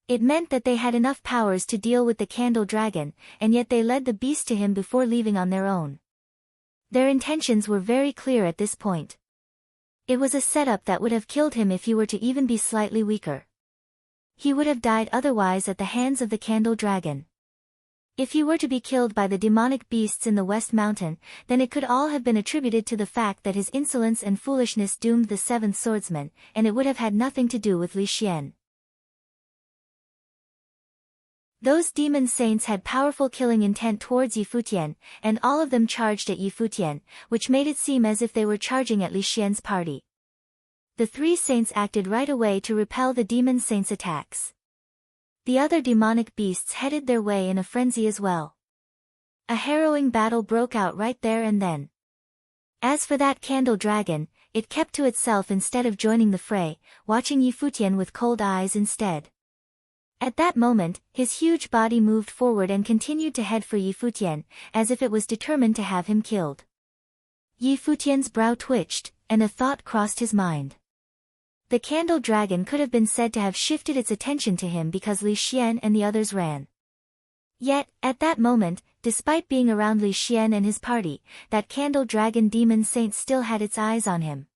It meant that they had enough powers to deal with the candle dragon, and yet they led the beast to him before leaving on their own. Their intentions were very clear at this point. It was a setup that would have killed him if he were to even be slightly weaker. He would have died otherwise at the hands of the candle dragon. If he were to be killed by the demonic beasts in the West Mountain, then it could all have been attributed to the fact that his insolence and foolishness doomed the 7th swordsman, and it would have had nothing to do with Li Xian. Those demon saints had powerful killing intent towards Futian, and all of them charged at Futian, which made it seem as if they were charging at Li Xian's party. The 3 saints acted right away to repel the demon saints' attacks. The other demonic beasts headed their way in a frenzy as well. A harrowing battle broke out right there and then. As for that candle dragon, it kept to itself instead of joining the fray, watching Futian with cold eyes instead. At that moment, his huge body moved forward and continued to head for Futian, as if it was determined to have him killed. Futian's brow twitched, and a thought crossed his mind. The candle dragon could have been said to have shifted its attention to him because Li Xian and the others ran. Yet, at that moment, despite being around Li Xian and his party, that candle dragon demon saint still had its eyes on him.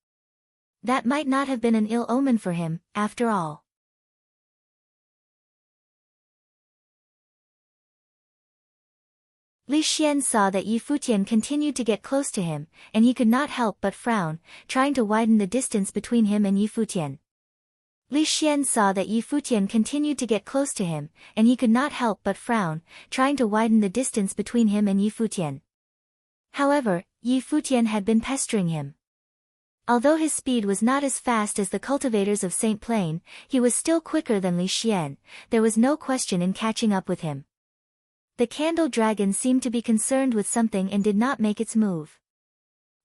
That might not have been an ill omen for him, after all. Li Xian saw that Yi Futian continued to get close to him, and he could not help but frown, trying to widen the distance between him and Yi Futian. Li Xian saw that Yi Futian continued to get close to him, and he could not help but frown, trying to widen the distance between him and Yi Futian. However, Yi Futian had been pestering him. Although his speed was not as fast as the cultivators of Saint Plain, he was still quicker than Li Xian. There was no question in catching up with him. The candle dragon seemed to be concerned with something and did not make its move.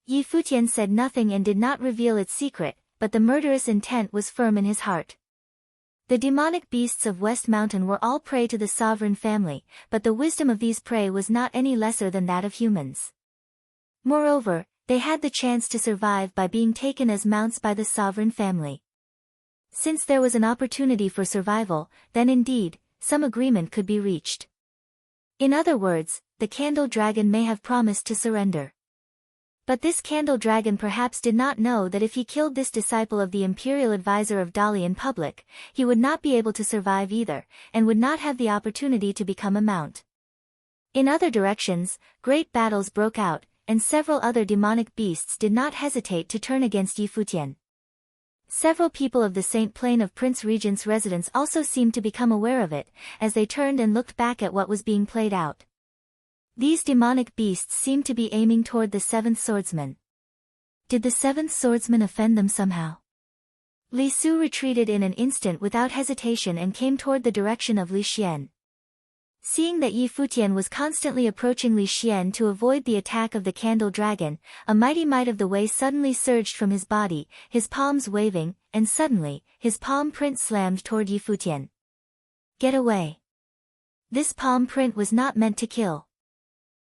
Yi Futian said nothing and did not reveal its secret, but the murderous intent was firm in his heart. The demonic beasts of West Mountain were all prey to the sovereign family, but the wisdom of these prey was not any lesser than that of humans. Moreover, they had the chance to survive by being taken as mounts by the sovereign family. Since there was an opportunity for survival, then indeed, some agreement could be reached. In other words, the candle dragon may have promised to surrender. But this candle dragon perhaps did not know that if he killed this disciple of the imperial advisor of Dali in public, he would not be able to survive either, and would not have the opportunity to become a mount. In other directions, great battles broke out, and several other demonic beasts did not hesitate to turn against Yi Futian. Several people of the Saint Plain of Prince Regent's residence also seemed to become aware of it, as they turned and looked back at what was being played out. These demonic beasts seemed to be aiming toward the seventh swordsman. Did the seventh swordsman offend them somehow? Li Su retreated in an instant without hesitation and came toward the direction of Li Xian. Seeing that Yi Futian was constantly approaching Li Xian to avoid the attack of the candle dragon, a mighty might of the Wei suddenly surged from his body, his palms waving, and suddenly, his palm print slammed toward Yi Futian. Get away. This palm print was not meant to kill.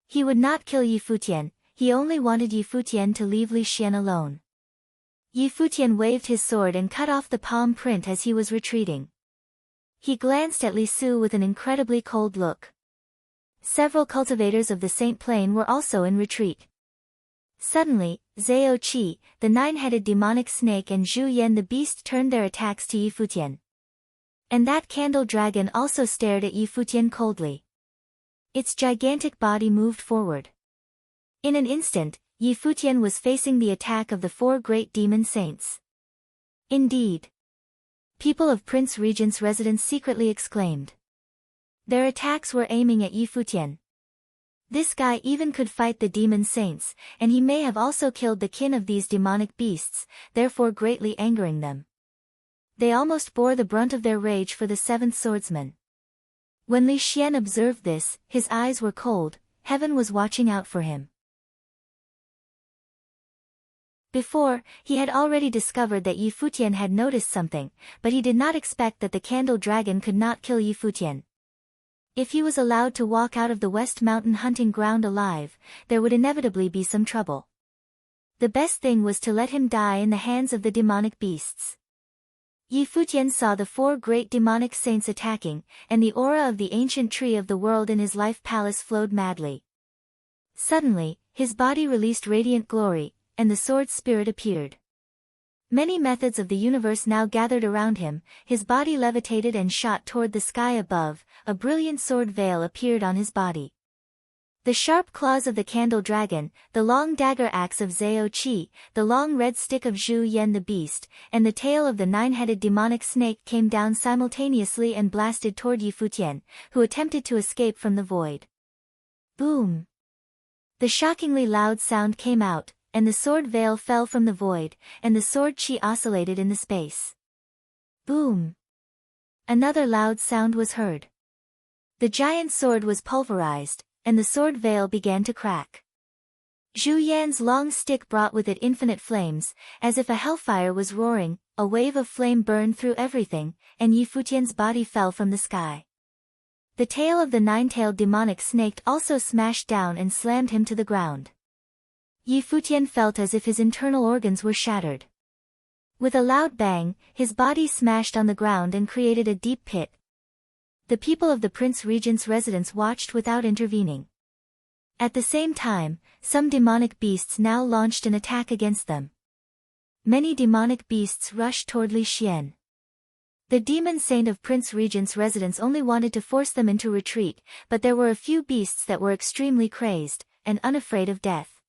He would not kill Yi Futian, he only wanted Yi Futian to leave Li Xian alone. Yi Futian waved his sword and cut off the palm print as he was retreating. He glanced at Li Su with an incredibly cold look. Several cultivators of the Saint Plain were also in retreat. Suddenly, Zhao Qi, the nine-headed demonic snake and Zhu Yan the beast turned their attacks to Yi Futian. And that candle dragon also stared at Yi Futian coldly. Its gigantic body moved forward. In an instant, Yi Futian was facing the attack of the four great demon saints. Indeed. People of Prince Regent's residence secretly exclaimed. Their attacks were aiming at Yi Futian. This guy even could fight the demon saints, and he may have also killed the kin of these demonic beasts, therefore greatly angering them. They almost bore the brunt of their rage for the seventh swordsman. When Li Xian observed this, his eyes were cold, heaven was watching out for him. Before, he had already discovered that Yi Futian had noticed something, but he did not expect that the candle dragon could not kill Yi Futian. If he was allowed to walk out of the West Mountain hunting ground alive, there would inevitably be some trouble. The best thing was to let him die in the hands of the demonic beasts. Yi Futian saw the four great demonic saints attacking, and the aura of the ancient tree of the world in his life palace flowed madly. Suddenly, his body released radiant glory, and the sword spirit appeared. Many methods of the universe now gathered around him, his body levitated and shot toward the sky above, a brilliant sword veil appeared on his body. The sharp claws of the candle dragon, the long dagger axe of Zhao Qi, the long red stick of Zhu Yan the beast, and the tail of the nine-headed demonic snake came down simultaneously and blasted toward Yi Futian, who attempted to escape from the void. Boom! The shockingly loud sound came out, and the sword veil fell from the void, and the sword chi oscillated in the space. Boom! Another loud sound was heard. The giant sword was pulverized, and the sword veil began to crack. Zhu Yan's long stick brought with it infinite flames, as if a hellfire was roaring, a wave of flame burned through everything, and Yi Futian's body fell from the sky. The tail of the nine-tailed demonic snake also smashed down and slammed him to the ground. Yi Futian felt as if his internal organs were shattered. With a loud bang, his body smashed on the ground and created a deep pit. The people of the Prince Regent's residence watched without intervening. At the same time, some demonic beasts now launched an attack against them. Many demonic beasts rushed toward Li Xian. The demon saint of Prince Regent's residence only wanted to force them into retreat, but there were a few beasts that were extremely crazed, and unafraid of death.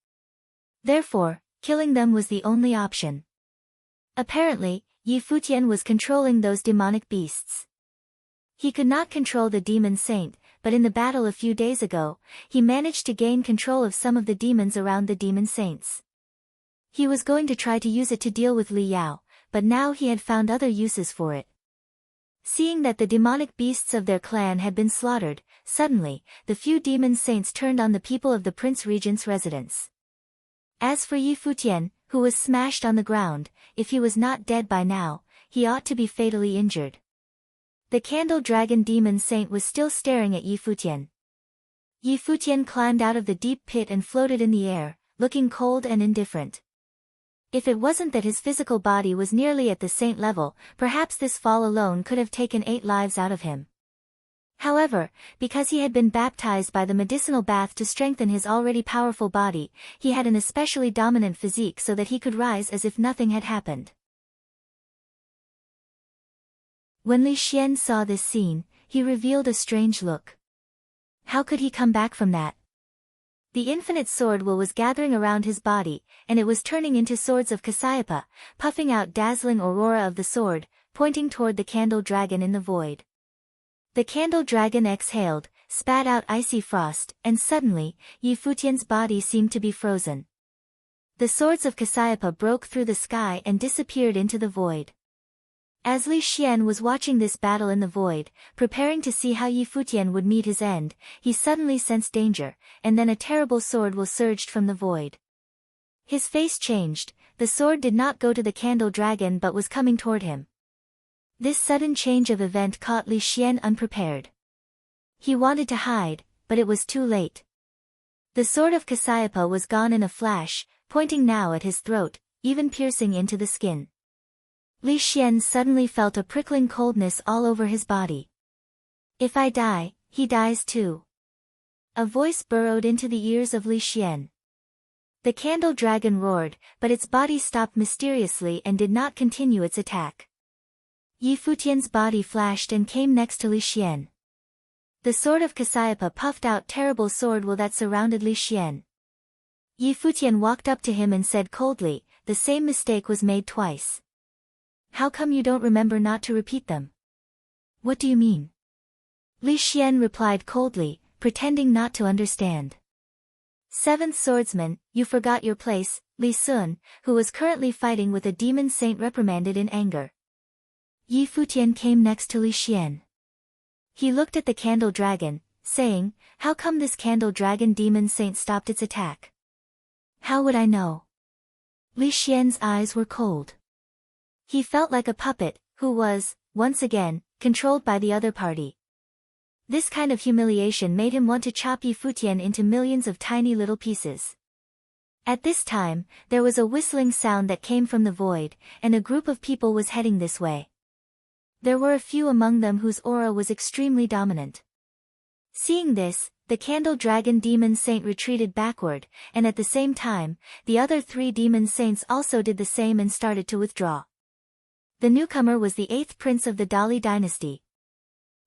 Therefore, killing them was the only option. Apparently, Yi Futian was controlling those demonic beasts. He could not control the demon saint, but in the battle a few days ago, he managed to gain control of some of the demons around the demon saints. He was going to try to use it to deal with Li Yao, but now he had found other uses for it. Seeing that the demonic beasts of their clan had been slaughtered, suddenly, the few demon saints turned on the people of the Prince Regent's residence. As for Yi Futian, who was smashed on the ground, if he was not dead by now, he ought to be fatally injured. The candle dragon demon saint was still staring at Yi Futian. Yi Futian climbed out of the deep pit and floated in the air, looking cold and indifferent. If it wasn't that his physical body was nearly at the saint level, perhaps this fall alone could have taken 8 lives out of him. However, because he had been baptized by the medicinal bath to strengthen his already powerful body, he had an especially dominant physique so that he could rise as if nothing had happened. When Li Xian saw this scene, he revealed a strange look. How could he come back from that? The infinite sword will was gathering around his body, and it was turning into swords of Cassiopeia, puffing out dazzling aurora of the sword, pointing toward the candle dragon in the void. The candle dragon exhaled, spat out icy frost, and suddenly, Yi Futian's body seemed to be frozen. The swords of Cassiopeia broke through the sky and disappeared into the void. As Li Xian was watching this battle in the void, preparing to see how Yi Futian would meet his end, he suddenly sensed danger, and then a terrible sword will surged from the void. His face changed, the sword did not go to the candle dragon but was coming toward him. This sudden change of event caught Li Xian unprepared. He wanted to hide, but it was too late. The sword of Cassiopeia was gone in a flash, pointing now at his throat, even piercing into the skin. Li Xian suddenly felt a prickling coldness all over his body. If I die, he dies too. A voice burrowed into the ears of Li Xian. The candle dragon roared, but its body stopped mysteriously and did not continue its attack. Yi Futian's body flashed and came next to Li Xian. The sword of Cassiopeia puffed out terrible sword will that surrounded Li Xian. Yi Futian walked up to him and said coldly, the same mistake was made twice. How come you don't remember not to repeat them? What do you mean? Li Xian replied coldly, pretending not to understand. 7th swordsman, you forgot your place, Li Sun, who was currently fighting with a demon saint reprimanded in anger. Yi Futian came next to Li Xian. He looked at the candle dragon, saying, how come this candle dragon demon saint stopped its attack? How would I know? Li Xian's eyes were cold. He felt like a puppet, who was, once again, controlled by the other party. This kind of humiliation made him want to chop Yi Futian into millions of tiny little pieces. At this time, there was a whistling sound that came from the void, and a group of people was heading this way. There were a few among them whose aura was extremely dominant. Seeing this, the candle dragon demon saint retreated backward, and at the same time, the other 3 demon saints also did the same and started to withdraw. The newcomer was the 8th prince of the Dali dynasty.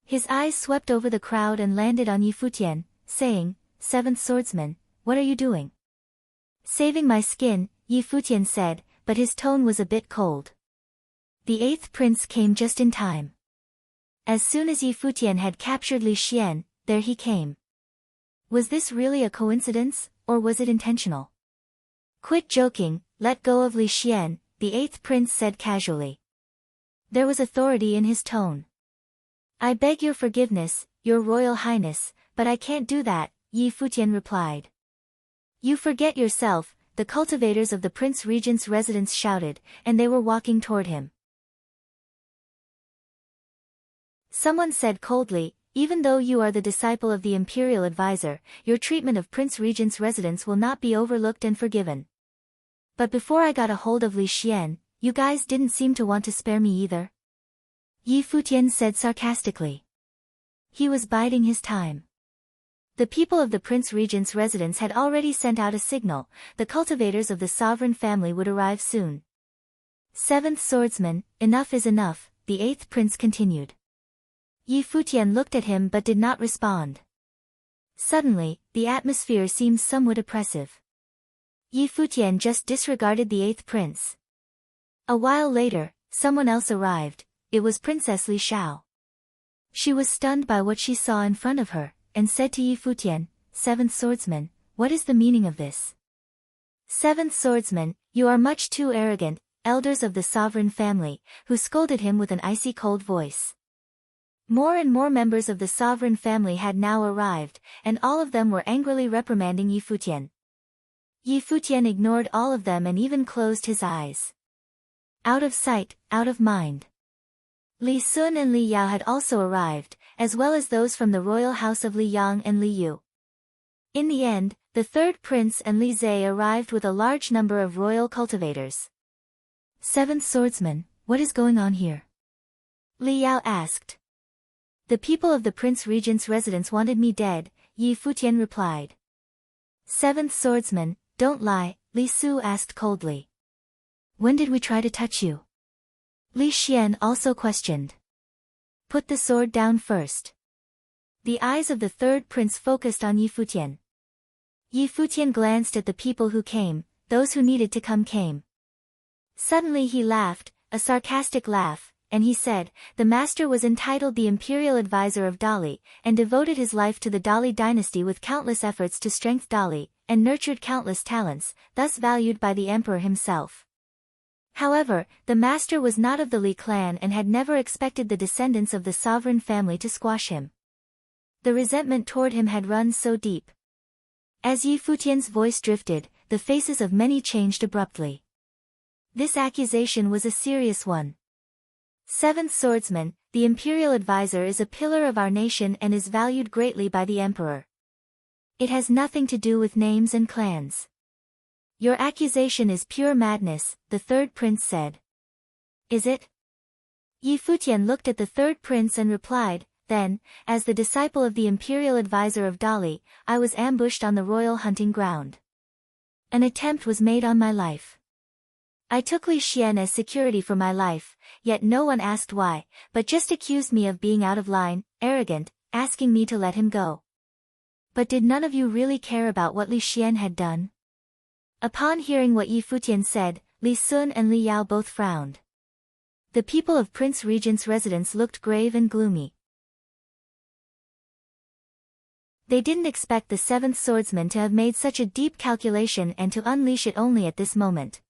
His eyes swept over the crowd and landed on Yi Futian, saying, 7th swordsman, what are you doing? Saving my skin, Yi Futian said, but his tone was a bit cold. The 8th prince came just in time. As soon as Yi Futian had captured Li Xian, there he came. Was this really a coincidence, or was it intentional? Quit joking, let go of Li Xian, the 8th prince said casually. There was authority in his tone. I beg your forgiveness, your royal highness, but I can't do that, Yi Futian replied. You forget yourself, the cultivators of the Prince Regent's residence shouted, and they were walking toward him. Someone said coldly, even though you are the disciple of the imperial advisor, your treatment of Prince Regent's residence will not be overlooked and forgiven. But before I got a hold of Li Xian, you guys didn't seem to want to spare me either. Yi Futian said sarcastically. He was biding his time. The people of the Prince Regent's residence had already sent out a signal, the cultivators of the sovereign family would arrive soon. Seventh swordsman, enough is enough, the eighth prince continued. Yi Futian looked at him but did not respond. Suddenly, the atmosphere seemed somewhat oppressive. Yi Futian just disregarded the eighth prince. A while later, someone else arrived, it was Princess Li Xiao. She was stunned by what she saw in front of her, and said to Yi Futian, Seventh swordsman, what is the meaning of this? Seventh swordsman, you are much too arrogant, elders of the sovereign family, who scolded him with an icy cold voice. More and more members of the sovereign family had now arrived, and all of them were angrily reprimanding Yi Futian. Yi Futian ignored all of them and even closed his eyes. Out of sight, out of mind. Li Sun and Li Yao had also arrived, as well as those from the royal house of Li Yang and Li Yu. In the end, the third prince and Li Zhe arrived with a large number of royal cultivators. Seventh swordsman, what is going on here? Li Yao asked. The people of the Prince Regent's residence wanted me dead, Yi Futian replied. Seventh swordsman, don't lie, Li Su asked coldly. When did we try to touch you? Li Xian also questioned. Put the sword down first. The eyes of the third prince focused on Yi Futian. Yi Futian glanced at the people who came, those who needed to come came. Suddenly he laughed, a sarcastic laugh, and he said, the master was entitled the imperial advisor of Dali, and devoted his life to the Dali dynasty with countless efforts to strengthen Dali, and nurtured countless talents, thus valued by the emperor himself. However, the master was not of the Li clan and had never expected the descendants of the sovereign family to squash him. The resentment toward him had run so deep. As Yi Futian's voice drifted, the faces of many changed abruptly. This accusation was a serious one. Seventh swordsman, the imperial advisor is a pillar of our nation and is valued greatly by the emperor. It has nothing to do with names and clans. Your accusation is pure madness, the third prince said. Is it? Yi Futian looked at the third prince and replied, then, as the disciple of the imperial advisor of Dali, I was ambushed on the royal hunting ground. An attempt was made on my life. I took Li Xian as security for my life, yet no one asked why, but just accused me of being out of line, arrogant, asking me to let him go. But did none of you really care about what Li Xian had done? Upon hearing what Yi Futian said, Li Sun and Li Yao both frowned. The people of Prince Regent's residence looked grave and gloomy. They didn't expect the seventh swordsman to have made such a deep calculation and to unleash it only at this moment.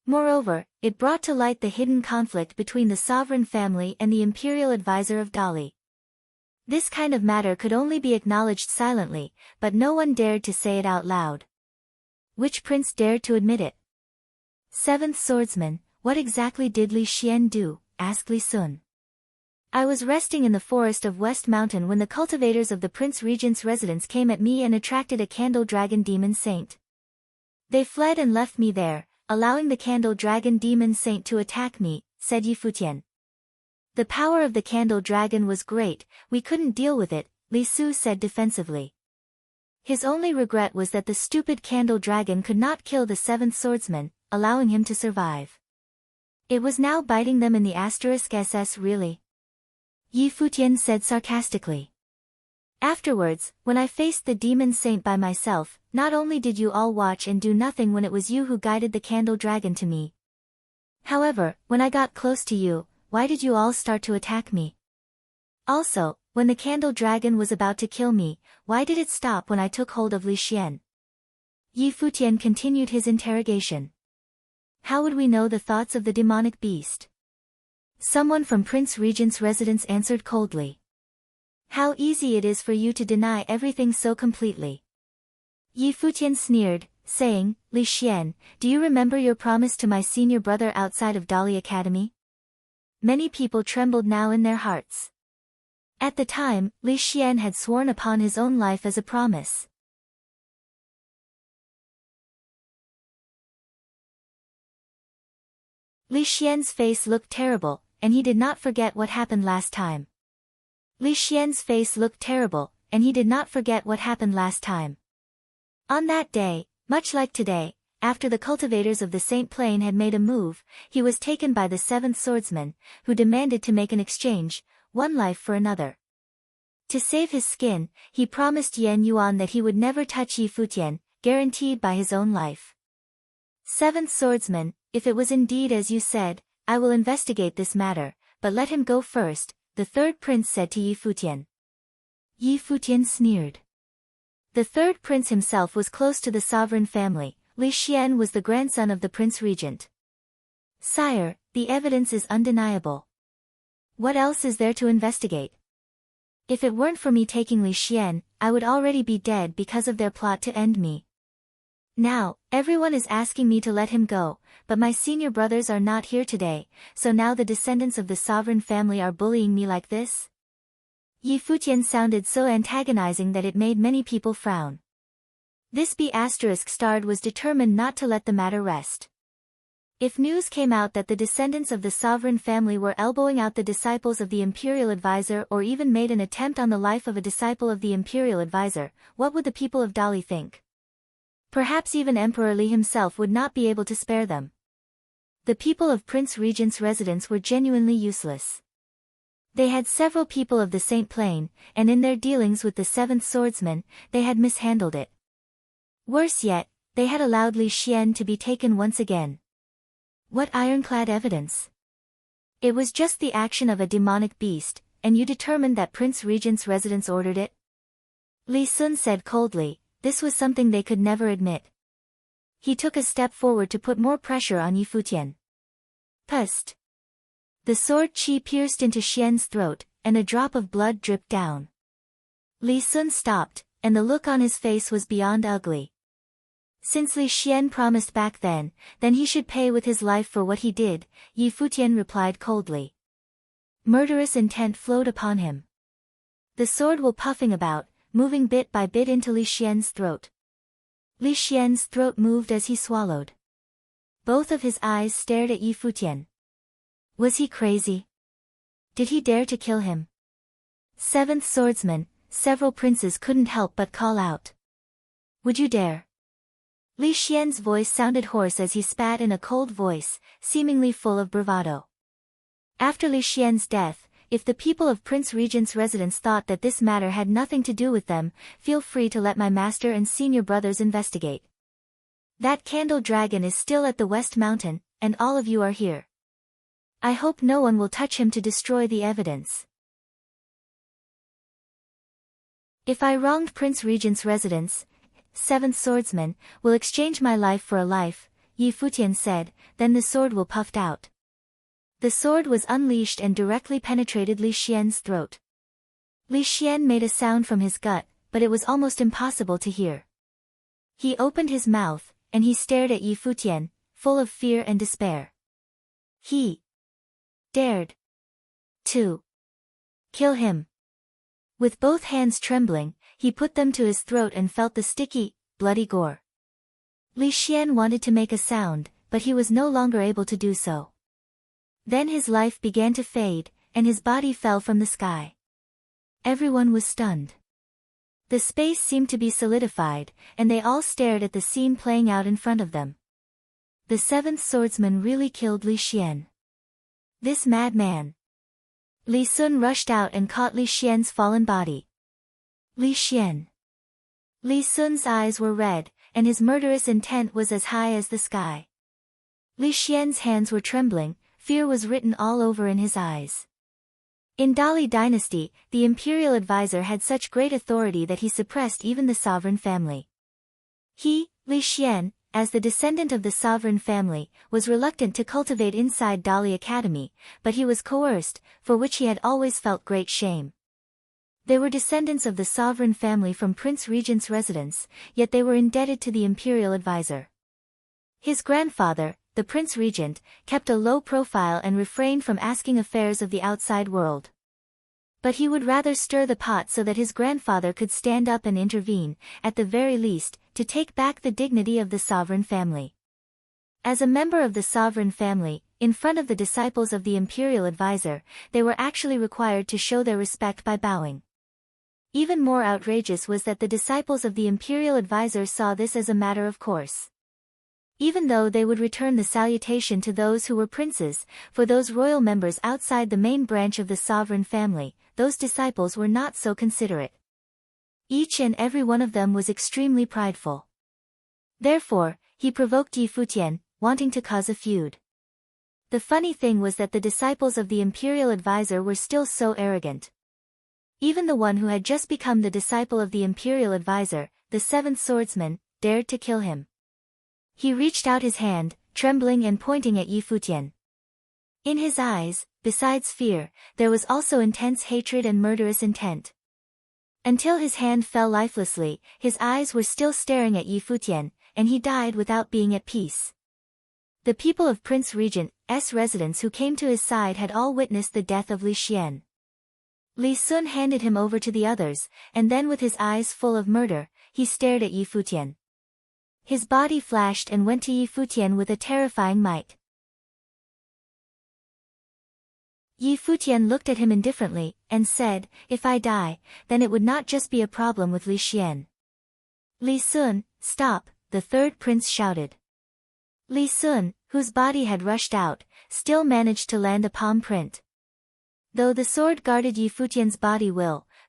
Moreover, it brought to light the hidden conflict between the sovereign family and the imperial advisor of Dali. This kind of matter could only be acknowledged silently, but no one dared to say it out loud. Which prince dared to admit it? Seventh swordsman, what exactly did Li Xian do? Asked Li Sun. I was resting in the forest of West Mountain when the cultivators of the Prince Regent's residence came at me and attracted a candle dragon demon saint. They fled and left me there, allowing the candle dragon demon saint to attack me, said Yi Futian. The power of the candle dragon was great, we couldn't deal with it, Li Su said defensively. His only regret was that the stupid candle dragon could not kill the seventh swordsman, allowing him to survive. It was now biting them in the *SS really? Yi Futian said sarcastically. Afterwards, when I faced the demon saint by myself, not only did you all watch and do nothing when it was you who guided the candle dragon to me. However, when I got close to you, why did you all start to attack me? Also, when the candle dragon was about to kill me, why did it stop when I took hold of Li Xian? Yi Futian continued his interrogation. How would we know the thoughts of the demonic beast? Someone from Prince Regent's residence answered coldly. How easy it is for you to deny everything so completely. Yi Futian sneered, saying, Li Xian, do you remember your promise to my senior brother outside of Dali Academy? Many people trembled now in their hearts. At the time, Li Xian had sworn upon his own life as a promise. Li Xian's face looked terrible, and he did not forget what happened last time. Li Xian's face looked terrible, and he did not forget what happened last time. On that day, much like today, after the cultivators of the Saint Plain had made a move, he was taken by the seventh swordsman, who demanded to make an exchange, one life for another. To save his skin, he promised Yan Yuan that he would never touch Yi Futian, guaranteed by his own life. Seventh swordsman, if it was indeed as you said, I will investigate this matter, but let him go first, the third prince said to Yi Futian. Yi Futian sneered. The third prince himself was close to the sovereign family. Li Xian was the grandson of the prince regent. Sire, the evidence is undeniable. What else is there to investigate? If it weren't for me taking Li Xian, I would already be dead because of their plot to end me. Now, everyone is asking me to let him go, but my senior brothers are not here today, so now the descendants of the sovereign family are bullying me like this? Yi Futian sounded so antagonizing that it made many people frown. This B** was determined not to let the matter rest. If news came out that the descendants of the sovereign family were elbowing out the disciples of the imperial advisor or even made an attempt on the life of a disciple of the imperial advisor, what would the people of Dali think? Perhaps even Emperor Li himself would not be able to spare them. The people of Prince Regent's residence were genuinely useless. They had several people of the Saint Plain, and in their dealings with the seventh swordsman, they had mishandled it. Worse yet, they had allowed Li Xian to be taken once again. What ironclad evidence! It was just the action of a demonic beast, and you determined that Prince Regent's residence ordered it? Li Sun said coldly, this was something they could never admit. He took a step forward to put more pressure on Yi Futian. Pust! The sword qi pierced into Xian's throat, and a drop of blood dripped down. Li Sun stopped, and the look on his face was beyond ugly. Since Li Xian promised back then he should pay with his life for what he did, Yi Futian replied coldly. Murderous intent flowed upon him. The sword was puffing about, moving bit by bit into Li Xian's throat. Li Xian's throat moved as he swallowed. Both of his eyes stared at Yi Futian. Was he crazy? Did he dare to kill him? Seventh swordsman, several princes couldn't help but call out. Would you dare? Li Xian's voice sounded hoarse as he spat in a cold voice, seemingly full of bravado. After Li Xian's death, if the people of Prince Regent's residence thought that this matter had nothing to do with them, feel free to let my master and senior brothers investigate. That candle dragon is still at the West Mountain, and all of you are here. I hope no one will touch him to destroy the evidence. If I wronged Prince Regent's residence, seventh swordsman, will exchange my life for a life, Yi Futian said, then the sword will puffed out. The sword was unleashed and directly penetrated Li Xian's throat. Li Xian made a sound from his gut, but it was almost impossible to hear. He opened his mouth, and he stared at Yi Futian, full of fear and despair. He dared to kill him. With both hands trembling, he put them to his throat and felt the sticky, bloody gore. Li Xian wanted to make a sound, but he was no longer able to do so. Then his life began to fade, and his body fell from the sky. Everyone was stunned. The space seemed to be solidified, and they all stared at the scene playing out in front of them. The seventh swordsman really killed Li Xian. This madman. Li Sun rushed out and caught Li Xian's fallen body. Li Xian. Li Sun's eyes were red, and his murderous intent was as high as the sky. Li Xian's hands were trembling, fear was written all over in his eyes. In Dali dynasty, the imperial advisor had such great authority that he suppressed even the sovereign family. He, Li Xian, as the descendant of the sovereign family, was reluctant to cultivate inside Dali Academy, but he was coerced, for which he had always felt great shame. They were descendants of the sovereign family from Prince Regent's residence, yet they were indebted to the imperial advisor. His grandfather, the Prince Regent, kept a low profile and refrained from asking affairs of the outside world. But he would rather stir the pot so that his grandfather could stand up and intervene, at the very least, to take back the dignity of the sovereign family. As a member of the sovereign family, in front of the disciples of the imperial advisor, they were actually required to show their respect by bowing. Even more outrageous was that the disciples of the imperial advisor saw this as a matter of course. Even though they would return the salutation to those who were princes, for those royal members outside the main branch of the sovereign family, those disciples were not so considerate. Each and every one of them was extremely prideful. Therefore, he provoked Yi Futian, wanting to cause a feud. The funny thing was that the disciples of the imperial advisor were still so arrogant. Even the one who had just become the disciple of the imperial advisor, the seventh swordsman, dared to kill him. He reached out his hand, trembling and pointing at Yi Futian. In his eyes, besides fear, there was also intense hatred and murderous intent. Until his hand fell lifelessly, his eyes were still staring at Yi Futian, and he died without being at peace. The people of Prince Regent's residence who came to his side had all witnessed the death of Li Xian. Li Sun handed him over to the others, and then with his eyes full of murder, he stared at Yi Futian. His body flashed and went to Yi Futian with a terrifying might. Yi Futian looked at him indifferently, and said, "If I die, then it would not just be a problem with Li Xian." "Li Sun, stop," the third prince shouted. Li Sun, whose body had rushed out, still managed to land a palm print. Though the sword guarded Yi Futian's body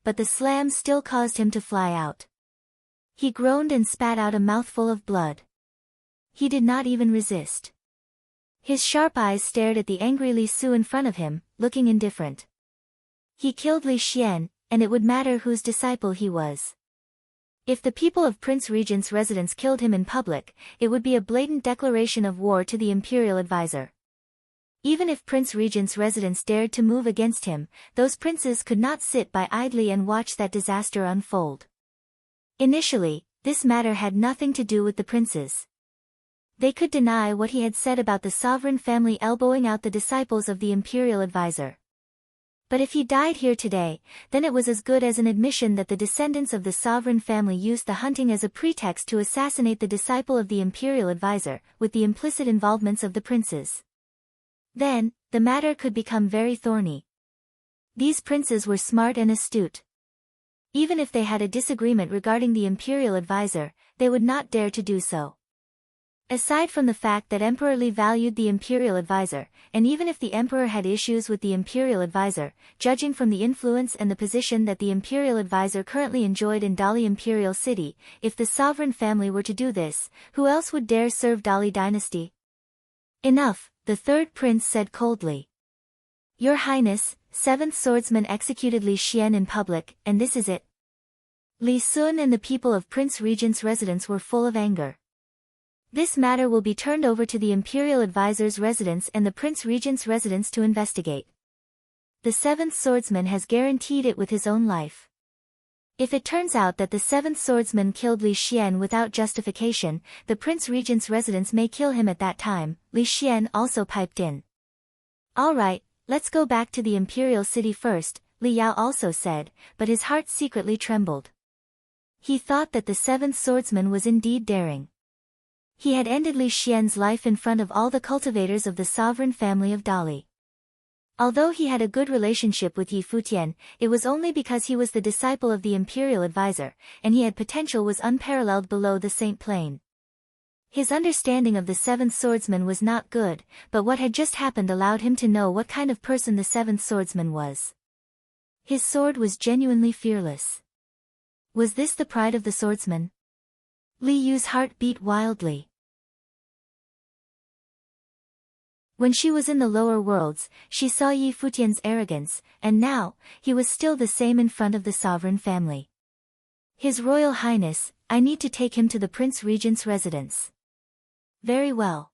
but the slam still caused him to fly out. He groaned and spat out a mouthful of blood. He did not even resist. His sharp eyes stared at the angry Li Su in front of him, looking indifferent. He killed Li Xian, and it would matter whose disciple he was. If the people of Prince Regent's residence killed him in public, it would be a blatant declaration of war to the imperial advisor. Even if Prince Regent's residence dared to move against him, those princes could not sit by idly and watch that disaster unfold. Initially, this matter had nothing to do with the princes. They could deny what he had said about the sovereign family elbowing out the disciples of the imperial advisor. But if he died here today, then it was as good as an admission that the descendants of the sovereign family used the hunting as a pretext to assassinate the disciple of the imperial advisor, with the implicit involvements of the princes. Then, the matter could become very thorny. These princes were smart and astute. Even if they had a disagreement regarding the imperial advisor, they would not dare to do so. Aside from the fact that Emperor Li valued the imperial advisor, and even if the emperor had issues with the imperial advisor, judging from the influence and the position that the imperial advisor currently enjoyed in Dali Imperial City, if the sovereign family were to do this, who else would dare serve Dali dynasty? "Enough," the third prince said coldly. "Your Highness, seventh swordsman executed Li Xian in public, and this is it." Li Sun and the people of Prince Regent's residence were full of anger. This matter will be turned over to the imperial advisor's residence and the Prince Regent's residence to investigate. The seventh swordsman has guaranteed it with his own life. If it turns out that the seventh swordsman killed Li Xian without justification, the Prince Regent's residence may kill him at that time, Li Xian also piped in. "All right, let's go back to the imperial city first," Li Yao also said, but his heart secretly trembled. He thought that the seventh swordsman was indeed daring. He had ended Li Xian's life in front of all the cultivators of the sovereign family of Dali. Although he had a good relationship with Yi Futian, it was only because he was the disciple of the imperial advisor, and he had potential was unparalleled below the Saint Plain. His understanding of the seventh swordsman was not good, but what had just happened allowed him to know what kind of person the seventh swordsman was. His sword was genuinely fearless. Was this the pride of the swordsman? Li Yu's heart beat wildly. When she was in the lower worlds, she saw Yi Futian's arrogance, and now, he was still the same in front of the sovereign family. "His Royal Highness, I need to take him to the Prince Regent's residence." "Very well."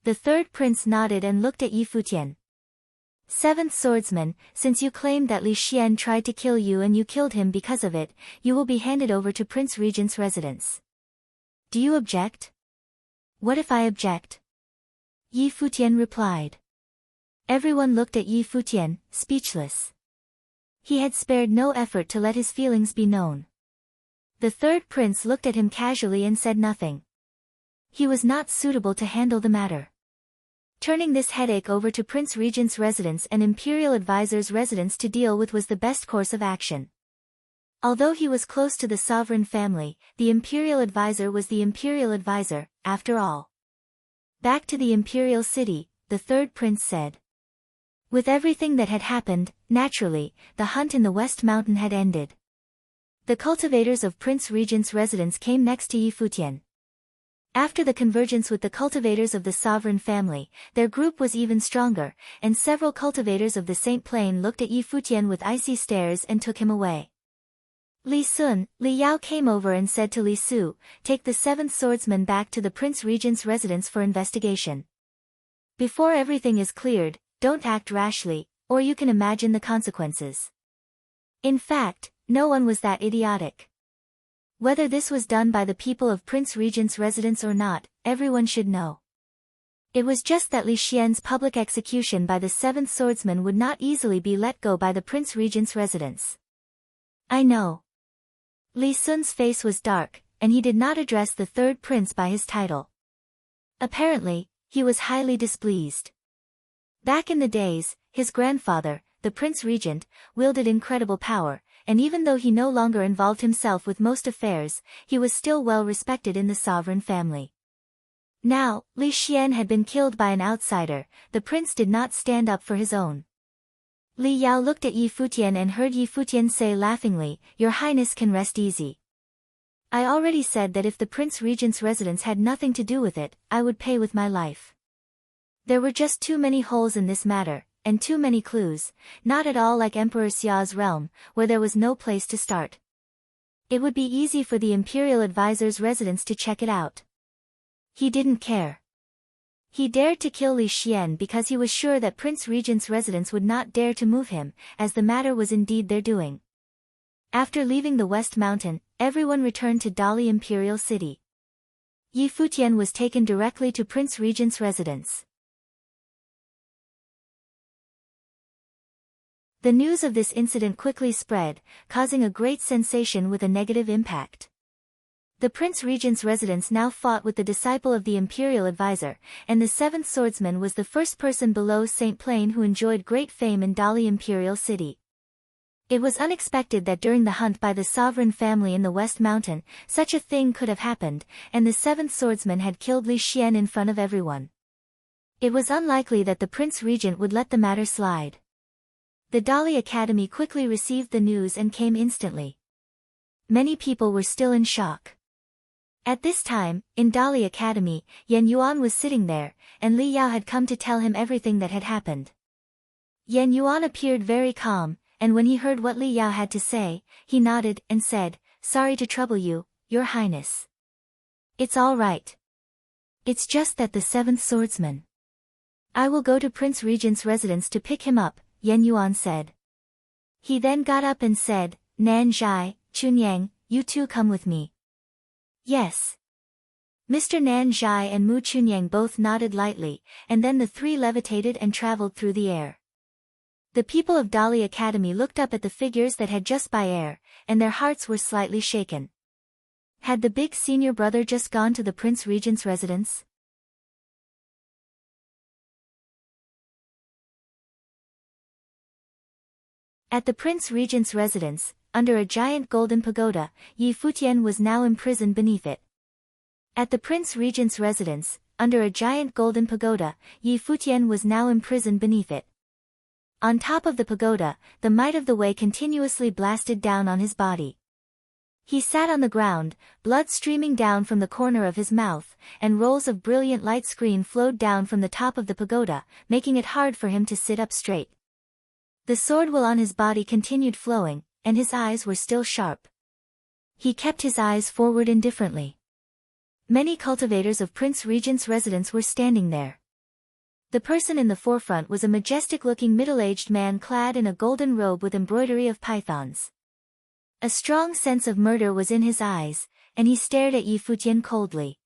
The third prince nodded and looked at Yi Futian. "Seventh swordsman, since you claimed that Li Xian tried to kill you and you killed him because of it, you will be handed over to Prince Regent's residence. Do you object?" "What if I object?" Yi Futian replied. Everyone looked at Yi Futian, speechless. He had spared no effort to let his feelings be known. The third prince looked at him casually and said nothing. He was not suitable to handle the matter. Turning this headache over to Prince Regent's residence and Imperial Advisor's residence to deal with was the best course of action. Although he was close to the sovereign family, the Imperial Advisor was the Imperial Advisor, after all. Back to the Imperial City, the third prince said. With everything that had happened, naturally, the hunt in the West Mountain had ended. The cultivators of Prince Regent's residence came next to Futian. After the convergence with the cultivators of the sovereign family, their group was even stronger, and several cultivators of the Saint Plain looked at Futian with icy stares and took him away. Li Yao came over and said to Li Su, "Take the seventh swordsman back to the Prince Regent's residence for investigation. Before everything is cleared, don't act rashly, or you can imagine the consequences." In fact, no one was that idiotic. Whether this was done by the people of Prince Regent's residence or not, everyone should know. It was just that Li Xian's public execution by the seventh swordsman would not easily be let go by the Prince Regent's residence. "I know." Li Sun's face was dark, and he did not address the third prince by his title. Apparently, he was highly displeased. Back in the days, his grandfather, the Prince Regent, wielded incredible power, and even though he no longer involved himself with most affairs, he was still well respected in the sovereign family. Now, Li Xian had been killed by an outsider, the prince did not stand up for his own. Li Yao looked at Futian and heard Futian say laughingly, "Your Highness can rest easy. I already said that if the Prince Regent's residence had nothing to do with it, I would pay with my life. There were just too many holes in this matter, and too many clues, not at all like Emperor Xia's realm, where there was no place to start. It would be easy for the Imperial Advisor's residence to check it out." He didn't care. He dared to kill Li Xian because he was sure that Prince Regent's residence would not dare to move him, as the matter was indeed their doing. After leaving the West Mountain, everyone returned to Dali Imperial City. Futian was taken directly to Prince Regent's residence. The news of this incident quickly spread, causing a great sensation with a negative impact. The Prince Regent's residence now fought with the disciple of the Imperial Advisor, and the seventh swordsman was the first person below Saint Plain who enjoyed great fame in Dali Imperial City. It was unexpected that during the hunt by the sovereign family in the West Mountain, such a thing could have happened, and the seventh swordsman had killed Li Xian in front of everyone. It was unlikely that the Prince Regent would let the matter slide. The Dali Academy quickly received the news and came instantly. Many people were still in shock. At this time, in Dali Academy, Yan Yuan was sitting there, and Li Yao had come to tell him everything that had happened. Yan Yuan appeared very calm, and when he heard what Li Yao had to say, he nodded and said, "Sorry to trouble you, Your Highness. It's all right. It's just that the seventh swordsman. I will go to Prince Regent's residence to pick him up," Yan Yuan said. He then got up and said, "Nan Zhai, Chunyang, you two come with me." "Yes." Mr. Nan Zhai and Mu Chunyang both nodded lightly, and then the three levitated and traveled through the air. The people of Dali Academy looked up at the figures that had just by air, and their hearts were slightly shaken. Had the big senior brother just gone to the Prince Regent's residence? At the Prince Regent's residence, under a giant golden pagoda, Futian was now imprisoned beneath it. At the Prince Regent's residence, under a giant golden pagoda, Futian was now imprisoned beneath it. On top of the pagoda, the might of the Wei continuously blasted down on his body. He sat on the ground, blood streaming down from the corner of his mouth, and rolls of brilliant light screen flowed down from the top of the pagoda, making it hard for him to sit up straight. The sword will on his body continued flowing, and his eyes were still sharp. He kept his eyes forward indifferently. Many cultivators of Prince Regent's residence were standing there. The person in the forefront was a majestic-looking middle-aged man clad in a golden robe with embroidery of pythons. A strong sense of murder was in his eyes, and he stared at Futian coldly.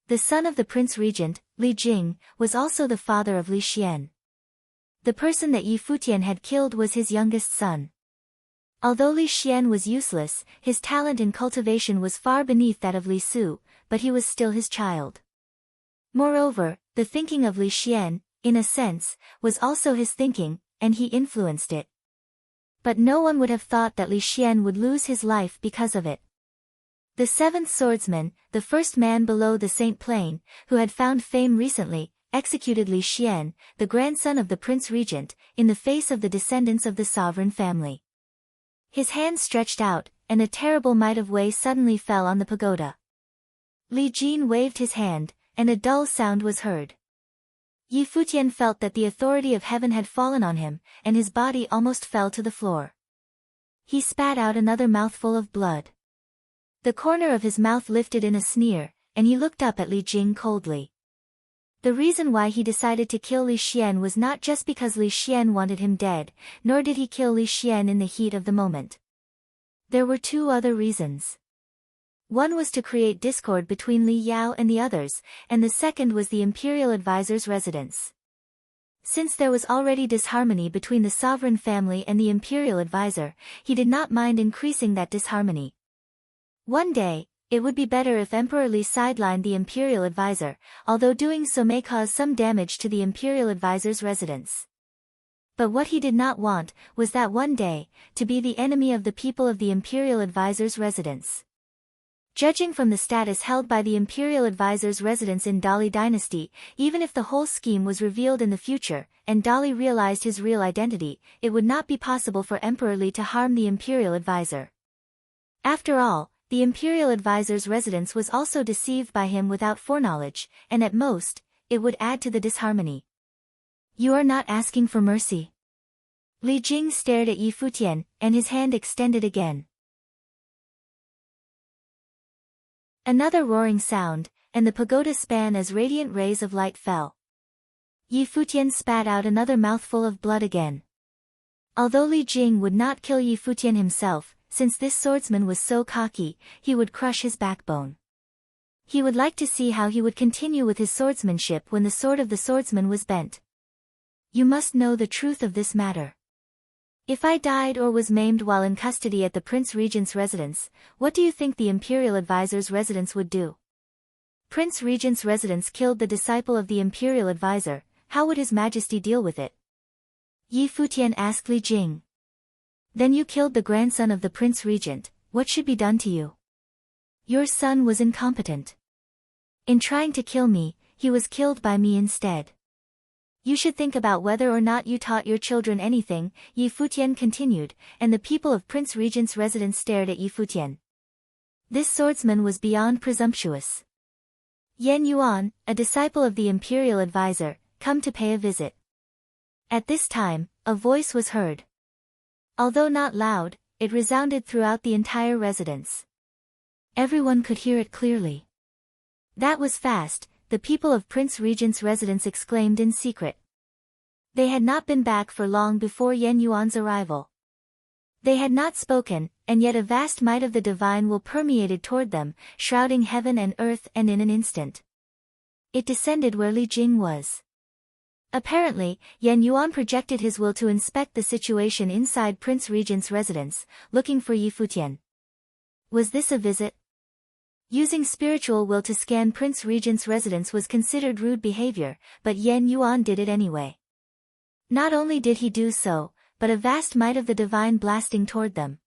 The son of the Prince Regent, Li Jing, was also the father of Li Xian. The person that Futian had killed was his youngest son. Although Li Xian was useless, his talent in cultivation was far beneath that of Li Su, but he was still his child. Moreover, the thinking of Li Xian, in a sense, was also his thinking, and he influenced it. But no one would have thought that Li Xian would lose his life because of it. The seventh swordsman, the first man below the Saint Plain, who had found fame recently, executed Li Xian, the grandson of the Prince Regent, in the face of the descendants of the sovereign family. His hand stretched out, and a terrible might of Wei suddenly fell on the pagoda. Li Jin waved his hand, and a dull sound was heard. Yi Futian felt that the authority of heaven had fallen on him, and his body almost fell to the floor. He spat out another mouthful of blood. The corner of his mouth lifted in a sneer, and he looked up at Li Jing coldly. The reason why he decided to kill Li Xian was not just because Li Xian wanted him dead, nor did he kill Li Xian in the heat of the moment. There were two other reasons. One was to create discord between Li Yao and the others, and the second was the imperial advisor's residence. Since there was already disharmony between the sovereign family and the imperial advisor, he did not mind increasing that disharmony. One day, it would be better if Emperor Li sidelined the imperial advisor, although doing so may cause some damage to the imperial advisor's residence. But what he did not want was that one day, to be the enemy of the people of the imperial advisor's residence. Judging from the status held by the imperial advisor's residence in Dali dynasty, even if the whole scheme was revealed in the future, and Dali realized his real identity, it would not be possible for Emperor Li to harm the imperial advisor. After all, the imperial advisor's residence was also deceived by him without foreknowledge, and at most, it would add to the disharmony. You are not asking for mercy. Li Jing stared at Yi Futian, and his hand extended again. Another roaring sound, and the pagoda span as radiant rays of light fell. Yi Futian spat out another mouthful of blood again. Although Li Jing would not kill Yi Futian himself, since this swordsman was so cocky, he would crush his backbone. He would like to see how he would continue with his swordsmanship when the sword of the swordsman was bent. You must know the truth of this matter. If I died or was maimed while in custody at the Prince Regent's residence, what do you think the Imperial Advisor's residence would do? Prince Regent's residence killed the disciple of the Imperial Advisor, how would His Majesty deal with it? Yi Futian asked Li Jing. Then you killed the grandson of the Prince Regent, what should be done to you? Your son was incompetent. In trying to kill me, he was killed by me instead. You should think about whether or not you taught your children anything, Yi Futian continued, and the people of Prince Regent's residence stared at Yi Futian. This swordsman was beyond presumptuous. Yan Yuan, a disciple of the Imperial Advisor, come to pay a visit. At this time, a voice was heard. Although not loud, it resounded throughout the entire residence. Everyone could hear it clearly. That was fast, the people of Prince Regent's residence exclaimed in secret. They had not been back for long before Yan Yuan's arrival. They had not spoken, and yet a vast might of the divine will permeated toward them, shrouding heaven and earth, and in an instant it descended where Li Jing was. Apparently, Yan Yuan projected his will to inspect the situation inside Prince Regent's residence, looking for Yi Futian. Was this a visit? Using spiritual will to scan Prince Regent's residence was considered rude behavior, but Yan Yuan did it anyway. Not only did he do so, but a vast might of the divine blasting toward them.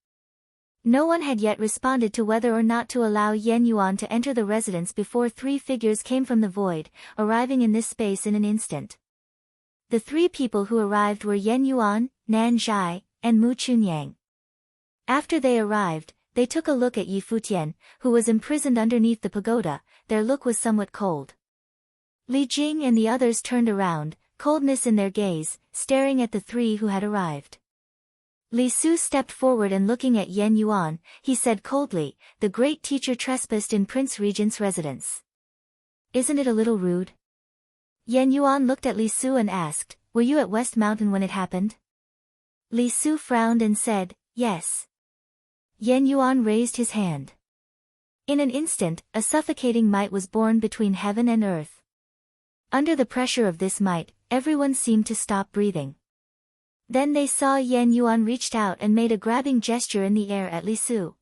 No one had yet responded to whether or not to allow Yan Yuan to enter the residence before three figures came from the void, arriving in this space in an instant. The three people who arrived were Yan Yuan, Nan Zhai, and Mu Chunyang. After they arrived, they took a look at Yi Futian, who was imprisoned underneath the pagoda. Their look was somewhat cold. Li Jing and the others turned around, coldness in their gaze, staring at the three who had arrived. Li Su stepped forward and looking at Yan Yuan, he said coldly, "The great teacher trespassed in Prince Regent's residence. Isn't it a little rude?" Yan Yuan looked at Li Su and asked, "Were you at West Mountain when it happened?" Li Su frowned and said, "Yes." Yan Yuan raised his hand. In an instant, a suffocating might was born between heaven and earth. Under the pressure of this might, everyone seemed to stop breathing. Then they saw Yan Yuan reached out and made a grabbing gesture in the air at Li Su.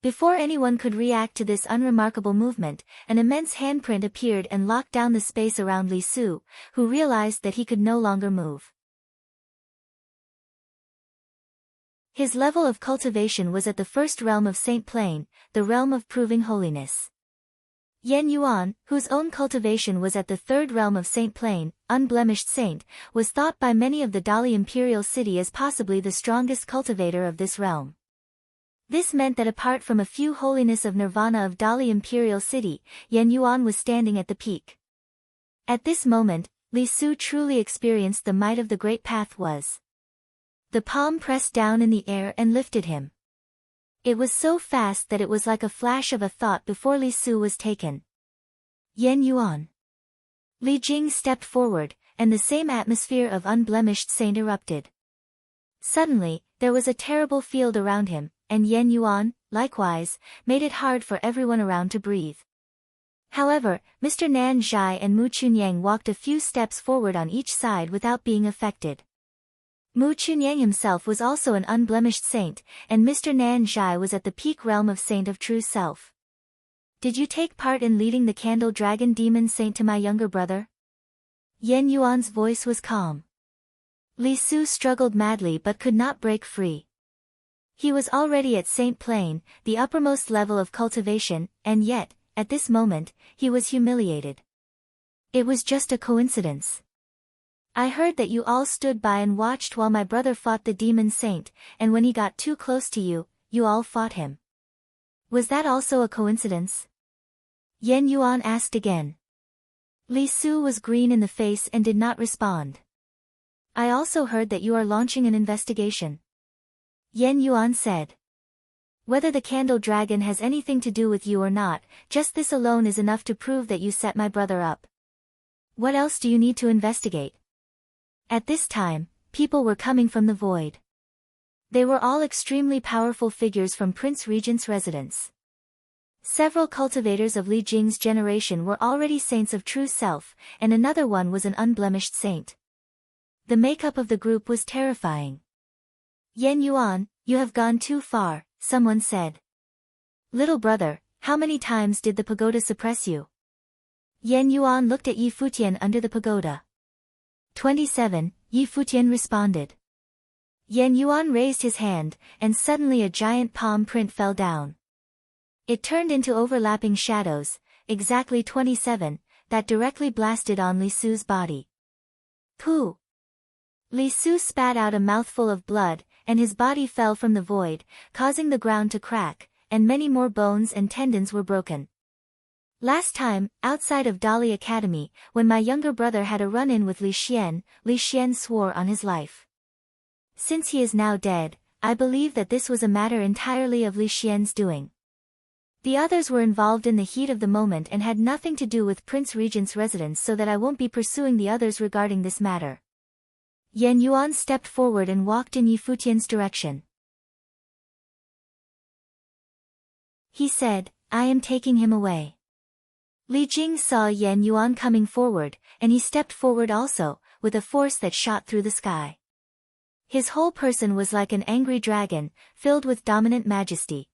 Before anyone could react to this unremarkable movement, an immense handprint appeared and locked down the space around Li Su, who realized that he could no longer move. His level of cultivation was at the first realm of Saint Plane, the realm of proving holiness. Yan Yuan, whose own cultivation was at the third realm of Saint Plane, unblemished saint, was thought by many of the Dali imperial city as possibly the strongest cultivator of this realm. This meant that apart from a few holiness of nirvana of Dali imperial city, Yan Yuan was standing at the peak. At this moment, Li Su truly experienced the might of the great path was. The palm pressed down in the air and lifted him. It was so fast that it was like a flash of a thought before Li Su was taken. Yan Yuan. Li Jing stepped forward, and the same atmosphere of unblemished saint erupted. Suddenly, there was a terrible field around him, and Yan Yuan, likewise, made it hard for everyone around to breathe. However, Mr. Nan Zhai and Mu Chunyang walked a few steps forward on each side without being affected. Mu Chunyang himself was also an unblemished saint, and Mr. Nan Zhai was at the peak realm of saint of true self. Did you take part in leading the candle dragon demon saint to my younger brother? Yan Yuan's voice was calm. Li Su struggled madly but could not break free. He was already at Saint Plane, the uppermost level of cultivation, and yet, at this moment, he was humiliated. It was just a coincidence. I heard that you all stood by and watched while my brother fought the demon saint, and when he got too close to you, you all fought him. Was that also a coincidence? Yan Yuan asked again. Li Su was green in the face and did not respond. I also heard that you are launching an investigation. Yan Yuan said. Whether the candle dragon has anything to do with you or not, just this alone is enough to prove that you set my brother up. What else do you need to investigate? At this time, people were coming from the void. They were all extremely powerful figures from Prince Regent's residence. Several cultivators of Li Jing's generation were already saints of true self, and another one was an unblemished saint. The makeup of the group was terrifying. Yan Yuan, you have gone too far, someone said. Little brother, how many times did the pagoda suppress you? Yan Yuan looked at Yi Futian under the pagoda. 27, Yi Futian responded. Yan Yuan raised his hand, and suddenly a giant palm print fell down. It turned into overlapping shadows, exactly 27, that directly blasted on Li Su's body. Pooh! Li Su spat out a mouthful of blood, and his body fell from the void, causing the ground to crack, and many more bones and tendons were broken. Last time, outside of Dali Academy, when my younger brother had a run-in with Li Xian swore on his life. Since he is now dead, I believe that this was a matter entirely of Li Xian's doing. The others were involved in the heat of the moment and had nothing to do with Prince Regent's residence, so that I won't be pursuing the others regarding this matter. Yan Yuan stepped forward and walked in Yi Futian's direction. He said, I am taking him away. Li Jing saw Yan Yuan coming forward, and he stepped forward also, with a force that shot through the sky. His whole person was like an angry dragon, filled with dominant majesty.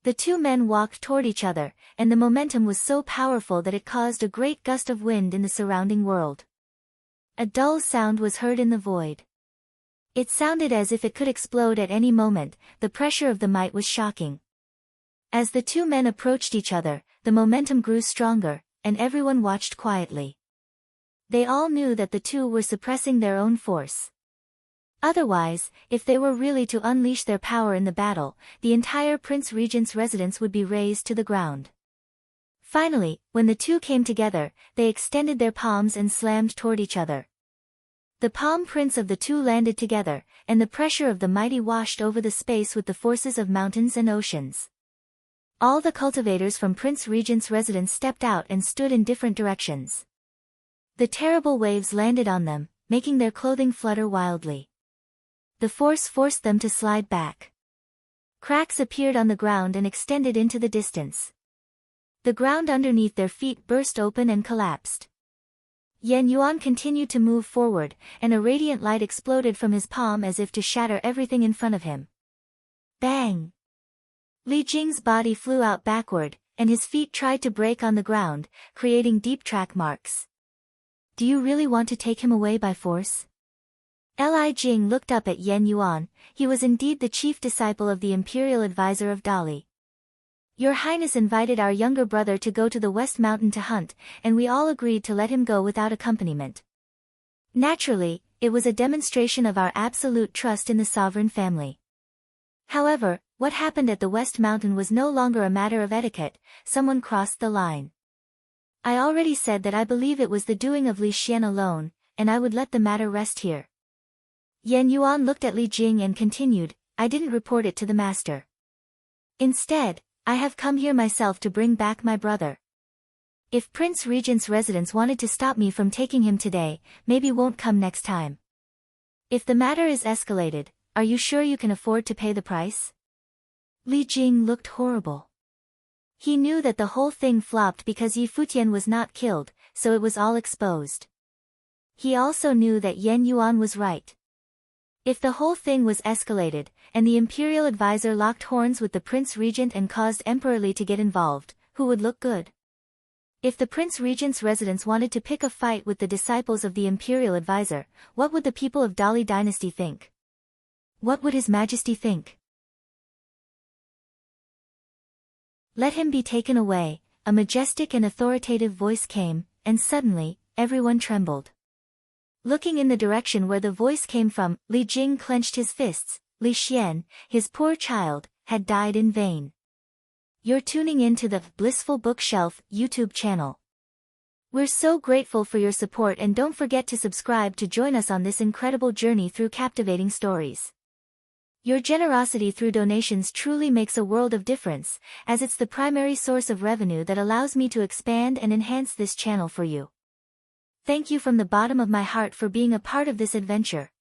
The two men walked toward each other, and the momentum was so powerful that it caused a great gust of wind in the surrounding world. A dull sound was heard in the void. It sounded as if it could explode at any moment. The pressure of the might was shocking. As the two men approached each other, the momentum grew stronger, and everyone watched quietly. They all knew that the two were suppressing their own force. Otherwise, if they were really to unleash their power in the battle, the entire Prince Regent's residence would be razed to the ground. Finally, when the two came together, they extended their palms and slammed toward each other. The palm prints of the two landed together, and the pressure of the mighty washed over the space with the forces of mountains and oceans. All the cultivators from Prince Regent's residence stepped out and stood in different directions. The terrible waves landed on them, making their clothing flutter wildly. The force forced them to slide back. Cracks appeared on the ground and extended into the distance. The ground underneath their feet burst open and collapsed. Yan Yuan continued to move forward, and a radiant light exploded from his palm as if to shatter everything in front of him. Bang! Li Jing's body flew out backward, and his feet tried to break on the ground, creating deep track marks. Do you really want to take him away by force? Li Jing looked up at Yan Yuan. He was indeed the chief disciple of the imperial advisor of Dali. Your Highness invited our younger brother to go to the West Mountain to hunt, and we all agreed to let him go without accompaniment. Naturally, it was a demonstration of our absolute trust in the sovereign family. However, what happened at the West Mountain was no longer a matter of etiquette. Someone crossed the line. I already said that I believe it was the doing of Li Xian alone, and I would let the matter rest here. Yan Yuan looked at Li Jing and continued, I didn't report it to the master. Instead, I have come here myself to bring back my brother. If Prince Regent's residents wanted to stop me from taking him today, maybe won't come next time. If the matter is escalated, are you sure you can afford to pay the price? Li Jing looked horrible. He knew that the whole thing flopped because Yi Futian was not killed, so it was all exposed. He also knew that Yan Yuan was right. If the whole thing was escalated, and the imperial advisor locked horns with the Prince Regent and caused Emperor Li to get involved, who would look good? If the Prince Regent's residents wanted to pick a fight with the disciples of the imperial advisor, what would the people of Dali dynasty think? What would His Majesty think? Let him be taken away, a majestic and authoritative voice came, and suddenly, everyone trembled. Looking in the direction where the voice came from, Li Jing clenched his fists. Li Xian, his poor child, had died in vain. You're tuning in to the Blissful Bookshelf YouTube channel. We're so grateful for your support, and don't forget to subscribe to join us on this incredible journey through captivating stories. Your generosity through donations truly makes a world of difference, as it's the primary source of revenue that allows me to expand and enhance this channel for you. Thank you from the bottom of my heart for being a part of this adventure.